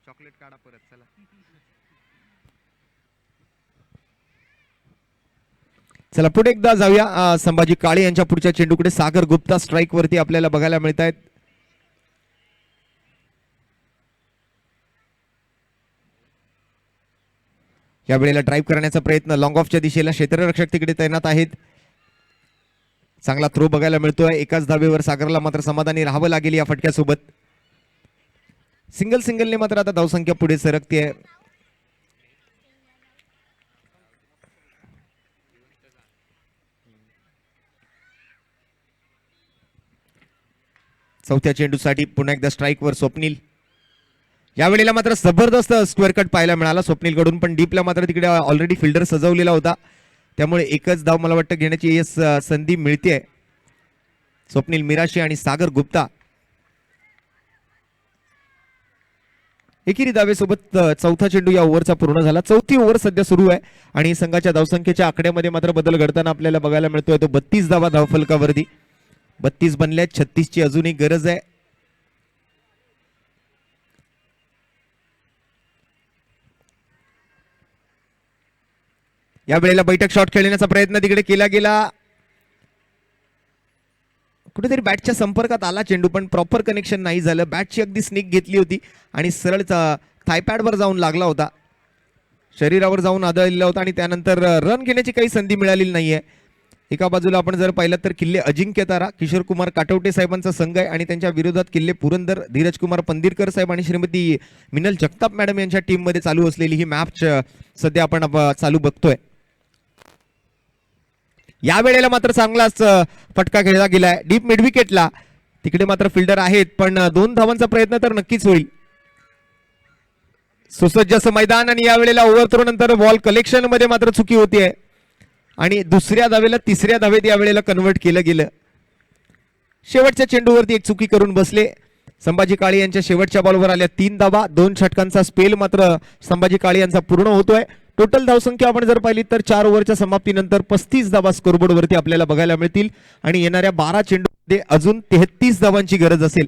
चॉकलेट काढा परत चला. चला पुढे एकदा जाऊया संभाजी काळे यांच्या पुढच्या चेंडूकडे. सागर गुप्ता स्ट्राईक वरती आपल्याला बघायला मिळत आहेत. या वेळेला ड्राईव्ह करण्याचा प्रयत्न लॉंग ऑफच्या दिशेला क्षेत्ररक्षक तिकडे तैनात आहेत. चांगला थ्रो बघायला मिळतोय. एकाच धावेवर सागरला मात्र समाधानी राहावं लागेल या फटक्यासोबत. सिंगलने मात्र आता धावसंख्या पुढे सरकते. चौथ्या चेंडूसाठी पुन्हा एकदा स्ट्राईकवर स्वप्नील. यावेळेला मात्र जबरदस्त स्क्वेअर कट पाहायला मिळाला स्वप्नीलकडून, पण डीपला मात्र तिकडे ऑलरेडी फिल्डर सजवलेला होता, त्यामुळे एकच धाव मला वाटतं घेण्याची संधी मिळते. स्वप्नील मिराशी आणि सागर गुप्ता एकेरी धावेसोबत चौथा चेंडू या ओव्हरचा पूर्ण झाला. चौथी ओव्हर सध्या सुरू आहे आणि संघाच्या धावसंख्येच्या आकड्यामध्ये मात्र बदल घडताना आपल्याला बघायला मिळतोय. तो 32 धावा धावफलकावरती. 32 बनल्या, 36ची अजूनही गरज आहे. या वेळेला बैठक शॉट खेळण्याचा प्रयत्न तिकडे केला गेला. कुठेतरी बॅटच्या संपर्कात आला चेंडू, पण प्रॉपर कनेक्शन नाही झालं. बॅटची अगदी स्निक घेतली होती आणि सरळ थायपॅडवर जाऊन लागला होता, शरीरावर जाऊन आदळलेला होता आणि त्यानंतर रन घेण्याची काही संधी मिळालेली नाहीये. एका बाजूला आपण जर पाहिलं तर किल्ले अजिंक्य तारा किशोर कुमार काटवटे साहेबांचा संघ आहे आणि त्यांच्या विरोधात किल्ले पुरंदर धीरज कुमार पंदिरकर साहेब आणि श्रीमती मिनल जगताप मॅडम यांच्या टीम मध्ये चालू असलेली ही मॅच सध्या आपण चालू बघतोय. या वेळेला मात्र चांगलाच फटका खेळला गेलाय डीप मिड विकेटला. तिकडे मात्र फिल्डर आहेत, पण 2 धावांचा प्रयत्न तर नक्कीच होईल. सुसज्ज असं मैदान आणि यावेळेला ओव्हरथ्रो नंतर बॉल कलेक्शन मध्ये मात्र चुकी होतीये आणि दुसऱ्या धावेला तिसऱ्या धावेत यावेळेला कन्वर्ट केलं गेलं. शेवटच्या चेंडूवरती एक चुकी करून बसले. संभाजी काळे यांच्या शेवटच्या बॉलवर आल्या 3 धावा. 2 षटकांचा स्पेल मात्र संभाजी काळे यांचा पूर्ण होतोय. टोटल धावसंख्या आपण जर पाहिली तर 4 ओव्हरच्या समाप्तीनंतर 35 धावा स्कोरबोर्ड वरती आपल्याला बघायला मिळतील आणि येणाऱ्या 12 चेंडूमध्ये अजून 33 धावांची गरज असेल.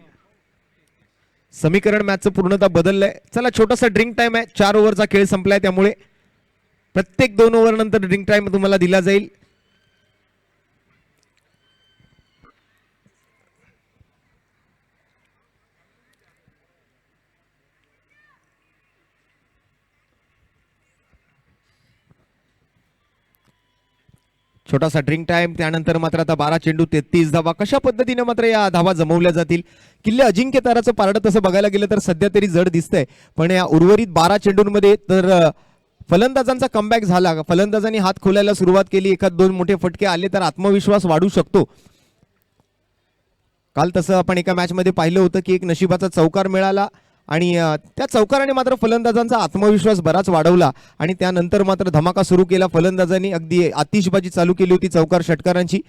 समीकरण मॅचचं पूर्णतः बदललंय. चला छोटासा ड्रिंक टाइम आहे. 4 ओव्हरचा खेळ संपलाय, त्यामुळे प्रत्येक 2 ओव्हर नंतर ड्रिंक टाइम तुम्हाला दिला जाईल. छोटासा ड्रिंक टाइम, त्यानंतर मात्र आता 12 चेंडू 33 धावा. कशा पद्धतीने मात्र या धावा जमवल्या जातील. किल्ले अजिंक्य ताराचं पारडं तसं बघायला गेलं तर सध्या तरी जड दिसतंय, पण या उर्वरित 12 चेंडूंमध्ये तर फलंदाजांचा कमबॅक झाला. फलंदाजांनी हात खोलायला सुरुवात केली. एखाद 2 मोठे फटके आले तर आत्मविश्वास वाढू शकतो. काल तसं आपण एका मॅच मध्ये पाहिलं होतं की एक नशिबाचा चौकार मिळाला आणि त्या चौकाराने मात्र फलंदाजांचा आत्मविश्वास बराच वाढवला आणि त्यानंतर मात्र धमाका सुरू केला. फलंदाजांनी अगदी आतिषबाजी चालू केली होती चौकार षटकारांची.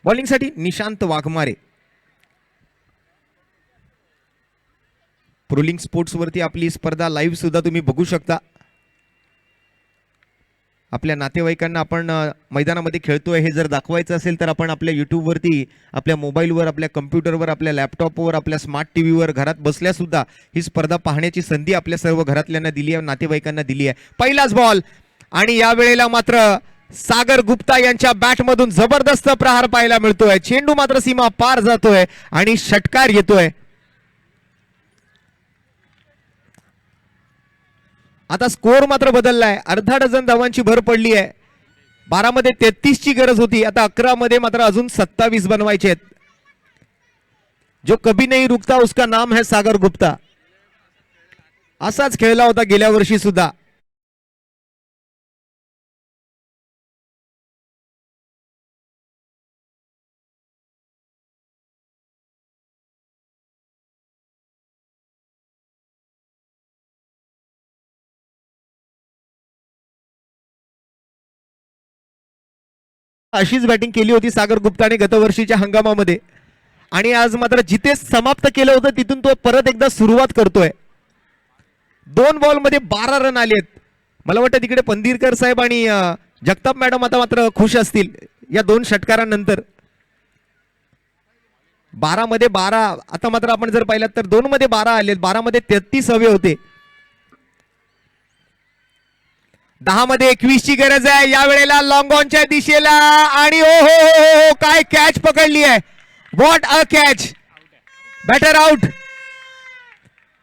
बॉलिंगसाठी निशांत वाघमारे. प्रोलिंग स्पोर्ट्स वरती आपली स्पर्धा लाईव्ह सुद्धा तुम्ही बघू शकता. आपल्या नातेवाईकांना आपण मैदानामध्ये खेळतोय हे जर दाखवायचं असेल तर आपण आपल्या YouTube वरती, आपल्या मोबाईलवर, आपल्या कम्प्युटरवर, आपल्या लॅपटॉपवर, आपल्या स्मार्ट टीव्हीवर घरात बसल्या सुद्धा ही स्पर्धा पाहण्याची संधी आपल्या सर्व घरातल्यांना दिली आहे, नातेवाईकांना दिली आहे. पहिलाच बॉल आणि या वेळेला मात्र सागर गुप्ता यांच्या बॅटमधून जबरदस्त प्रहार पाहायला मिळतोय. चेंडू मात्र सीमा पार जातोय आणि षटकार येतोय. आता स्कोर मात्र बदललाय. अर्धा डझन धावांची भर पडली आहे. 12 मध्ये 33 ची गरज होती. आता 11 मध्ये मात्र अजून 27 बनवायचे आहेत. जो कभी नहीं रुकता उसका नाम है सागर गुप्ता. असाच खेळला होता गेल्या वर्षी सुद्धा. अशीच बॅटिंग केली होती सागर गुप्ताने गतवर्षीच्या हंगामामध्ये आणि आज मात्र जिथे समाप्त केलं होतं तिथून तो परत एकदा सुरुवात करतोय. 2 बॉल मध्ये 12 रन आलेत. मला वाटतं तिकडे पंदिरकर साहेब आणि जगताप मॅडम आता मात्र खुश असतील. या 2 षटकारानंतर 12 मध्ये 12. आता मात्र आपण जर पाहिलं तर 2 मध्ये 12 आले, 12 मध्ये 33 हवे होते. 10 मध्ये 21 ची गरज आहे या वेळेला लॉंग ऑनच्या दिशेला. आणि ओ हो काय कॅच पकडली आहे. What a catch. Batter out.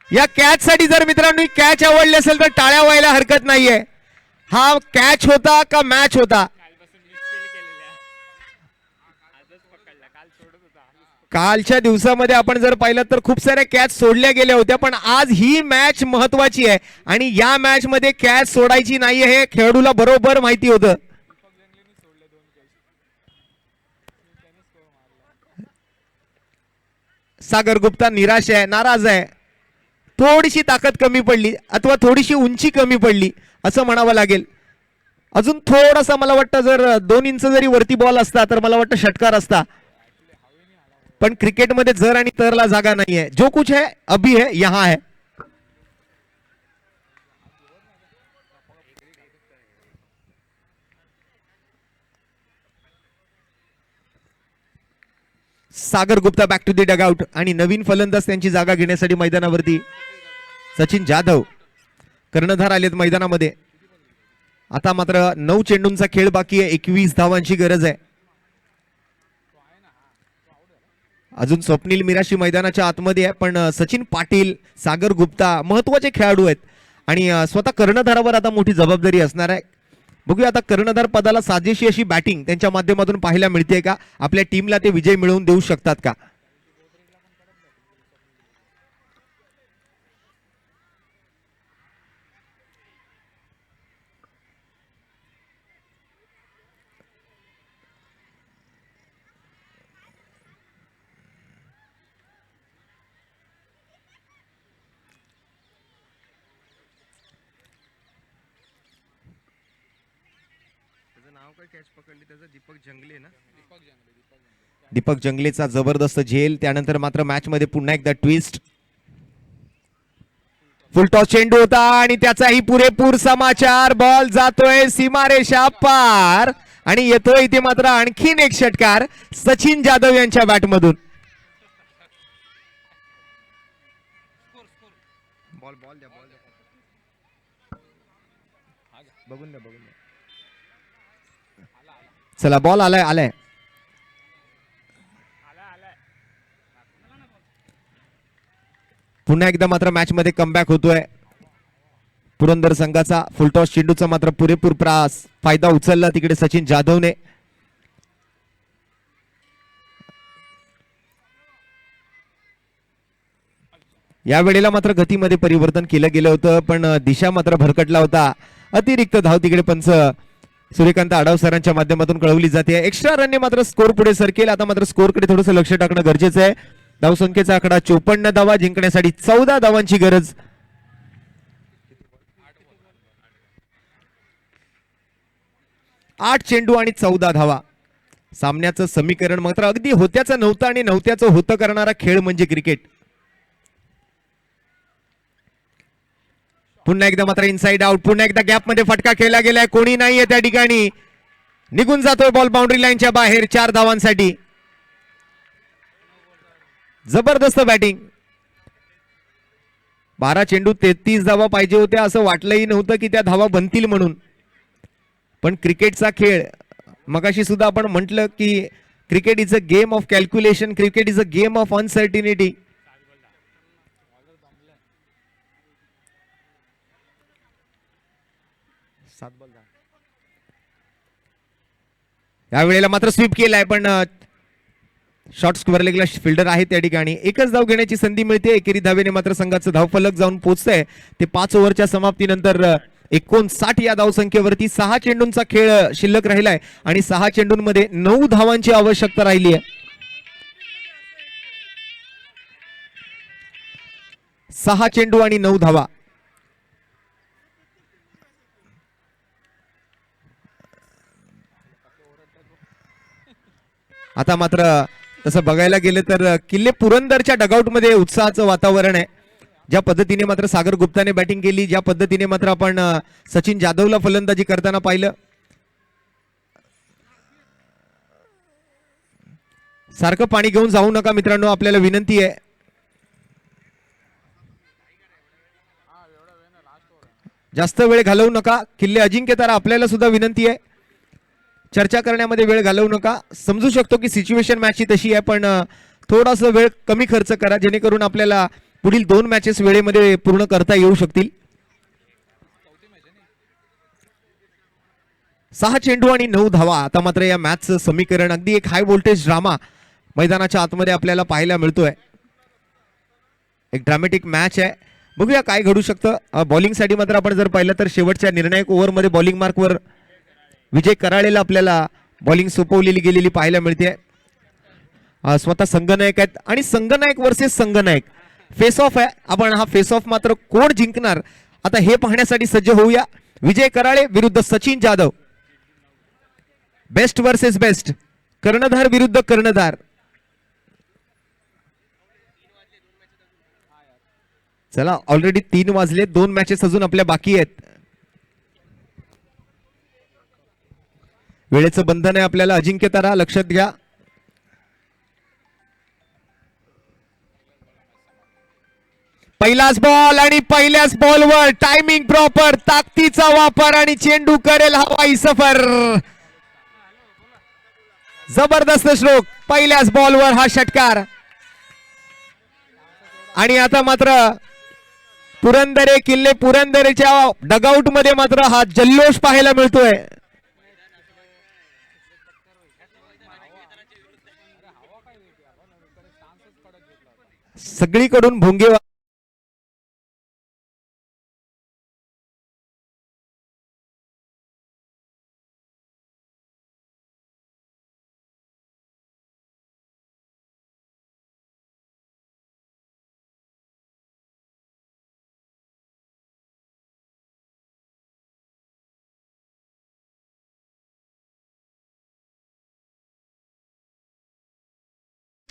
या कॅच साठी जर मित्रांनो कॅच आवडली असेल तर टाळ्या व्हायला हरकत नाहीये. हा कॅच होता का मॅच होता. कालच्या दिवसामध्ये आपण जर पाहिलं तर खूप साऱ्या कॅच सोडल्या गेल्या होत्या, पण आज ही मॅच महत्वाची आहे आणि या मॅच मध्ये कॅच सोडायची नाहीये हे खेळाडूला बरोबर माहिती होतं. सागर गुप्ता निराश आहे, नाराज आहे. थोडीशी ताकद कमी पडली अथवा थोडीशी उंची कमी पडली असं म्हणावं लागेल. अजून थोडासा मला वाटतं जर 2 इंच जरी वरती बॉल असता तर मला वाटतं षटकार असता. पण क्रिकेटमध्ये जर आणि तरला जागा नाहीये. जो कुछ है अभी है यहां है. Sagar Gupta back to the dugout आणि नवीन फलंदाज त्यांची जागा घेण्यासाठी मैदानावरती सचिन जाधव कर्णधार आलेत मैदानामध्ये. आता मात्र 9 चेंडूंचा खेळ बाकी आहे. 21 धावांची गरज आहे. अजून स्वप्नील मिराशी मैदानाच्या आतमध्ये आहे, पण सचिन पाटील सागर गुप्ता महत्वाचे खेळाडू आहेत आणि स्वतः कर्णधारावर आता मोठी जबाबदारी असणार आहे. बघूया आता कर्णधार पदाला साजेशी अशी बॅटिंग त्यांच्या माध्यमातून पाहायला मिळते का. आपल्या टीमला ते विजय मिळवून देऊ शकतात का. दीपक जंगलेचा जबरदस्त झेल. त्यानंतर मात्र मॅच मध्ये पुन्हा एकदा ट्विस्ट. फुल टॉस चेंडू होता आणि त्याचाही पुरेपूर समाचार. बॉल जातोय सीमारेषा पार आणि येतोय इथे मात्र आणखीन एक षटकार सचिन जाधव यांच्या बॅटमधून. चला बॉल आलाय. पुन्हा एकदा मात्र मॅच मध्ये कमबॅक होतोय पुरंदर संघाचा. फुलटॉस चेंडूचा मात्र पुरेपूर फायदा उचलला तिकडे सचिन जाधवने. या वेळेला मात्र गतीमध्ये परिवर्तन केलं गेलं होतं, पण दिशा मात्र भरकटला होता. अतिरिक्त धाव तिकडे पंच सूर्यकांत आढाव सरांच्या माध्यमातून कळवली जाते. एक्स्ट्रा रनने मात्र स्कोर पुढे सरकेल. आता मात्र स्कोरकडे थोडंसं लक्ष टाकणं गरजेचं आहे. धावसंख्येचा आकडा 54 धावा. जिंकण्यासाठी 14 धावांची गरज. आठ चेंडू आणि 14 धावा. सामन्याचं समीकरण मात्र अगदी होत्याचं नव्हतं आणि नव्हत्याचं होतं करणारा खेळ म्हणजे क्रिकेट. पुन्हा एकदा मात्र इनसाइड आउट. पुन्हा एकदा गॅप मध्ये फटका खेळला गेलाय. कोणी नाहीये त्या ठिकाणी. निघून जातोय बॉल बाउंड्री लाईनच्या बाहेर 4 धावांसाठी. जबरदस्त बॅटिंग. 12 चेंडू 33 धावा पाहिजे होत्या. असं वाटलंही नव्हतं की त्या धावा बनतील म्हणून. पण क्रिकेटचा खेळ मगाशी सुद्धा आपण म्हटलं की cricket is a game of calculation. Cricket is a game of uncertainty. या वेळेला मात्र स्वीप केलाय, पण शॉर्ट स्क्वेअर लेगला फिल्डर आहे त्या ठिकाणी. एकच धाव घेण्याची संधी मिळते. एकेरी धावेने मात्र संघाचं धावफलक जाऊन पोहोचतंय ते 5 ओव्हरच्या समाप्तीनंतर 59 या धावसंख्येवरती. 6 चेंडूंचा खेळ शिल्लक राहिलाय आणि 6 चेंडूंमध्ये 9 धावांची आवश्यकता राहिली आहे. 6 चेंडू आणि 9 धावा. आता मात्र तसं बघायला गेलं तर किल्ले पुरंदरच्या डगआउट मध्ये उत्साहाचं वातावरण आहे. ज्या पद्धतीने मात्र सागर गुप्ताने बॅटिंग केली, ज्या पद्धतीने मात्र आपण सचिन जाधवला फलंदाजी करताना पाहिलं. सारखं पाणी घेऊन जाऊ नका मित्रांनो, आपल्याला विनंती आहे. जास्त वेळ घालवू नका. किल्ले अजिंक्यतारा आपल्याला सुद्धा विनंती आहे, चर्चा करण्यामध्ये वेळ घालवू नका. समजू शकतो की सिच्युएशन मॅचची तशी आहे, पण थोडासा वेळ कमी खर्च करा जेणेकरून आपल्याला पुढील 2 मॅचेस वेळेमध्ये पूर्ण करता येऊ शकतील. 6 चेंडू आणि 9 धावा. आता मात्र या मॅचचं समीकरण अगदी एक हाय व्होल्टेज ड्रामा मैदानाच्या आतमध्ये आपल्याला पाहायला मिळतोय. एक ड्रामॅटिक मॅच आहे. बघूया काय घडू शकतं. बॉलिंगसाठी मात्र आपण जर पाहिलं तर शेवटच्या निर्णायक ओव्हरमध्ये बॉलिंग मार्कवर विजय कराळेला आपल्याला बॉलिंग सोपवलेली गेलेली पाहायला मिळते. स्वतः संघनायक आहेत आणि संघनायक वर्सेस संघनायक फेस ऑफ आहे. आपण हा फेस ऑफ मात्र कोण जिंकणार आता हे पाहण्यासाठी सज्ज होऊया. विजय कराळे विरुद्ध Sachin Jadhav. Best versus best. कर्णधार विरुद्ध कर्णधार. चला ऑलरेडी 3 वाजले. 2 मॅचेस अजून आपल्या बाकी आहेत. वेळेचं बंधन आहे आपल्याला. अजिंक्यतारा लक्षात घ्या. पहिलाच बॉल आणि पहिल्याच बॉलवर टायमिंग प्रॉपर, ताकदीचा वापर आणि चेंडू करेल हवाई सफर. जबरदस्त स्ट्रोक. पहिल्याच बॉलवर हा षटकार. आणि आता मात्र पुरंदरे किल्ले पुरंदरेच्या डगआउट मध्ये मात्र हा जल्लोष पाहायला मिळतोय. सगळीकडून भोंगे.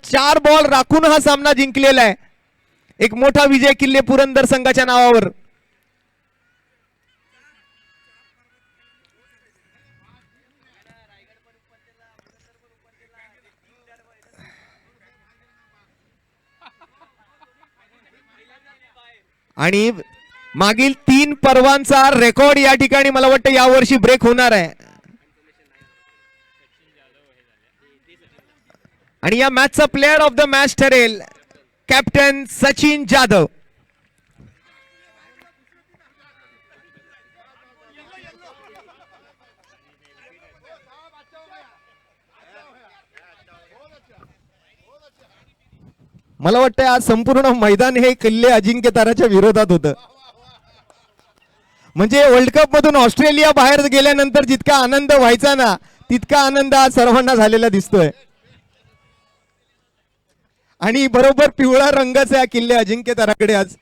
चार बॉल राखून हा सामना जिंकलेला आहे. एक मोठा विजय किल्ले पुरंदर संघाच्या नावावर. आणि मागील 3 पर्वांचा रेकॉर्ड या ठिकाणी मला वाटतं यावर्षी ब्रेक होणार आहे. आणि या मॅचचा प्लेअर ऑफ द मॅच ठरेल कॅप्टन सचिन जाधव. मला वाटतं आज संपूर्ण मैदान हे किल्ले अजिंक्यताराच्या विरोधात होतं. म्हणजे वर्ल्ड कप मधून ऑस्ट्रेलिया बाहेर गेल्यानंतर जितका आनंद व्हायचा ना, तितका आनंद आज सर्वांना झालेला दिसतोय. आणि बरोबर पिवळा रंगच आहे किल्ले अजिंक्यताराकडे आज.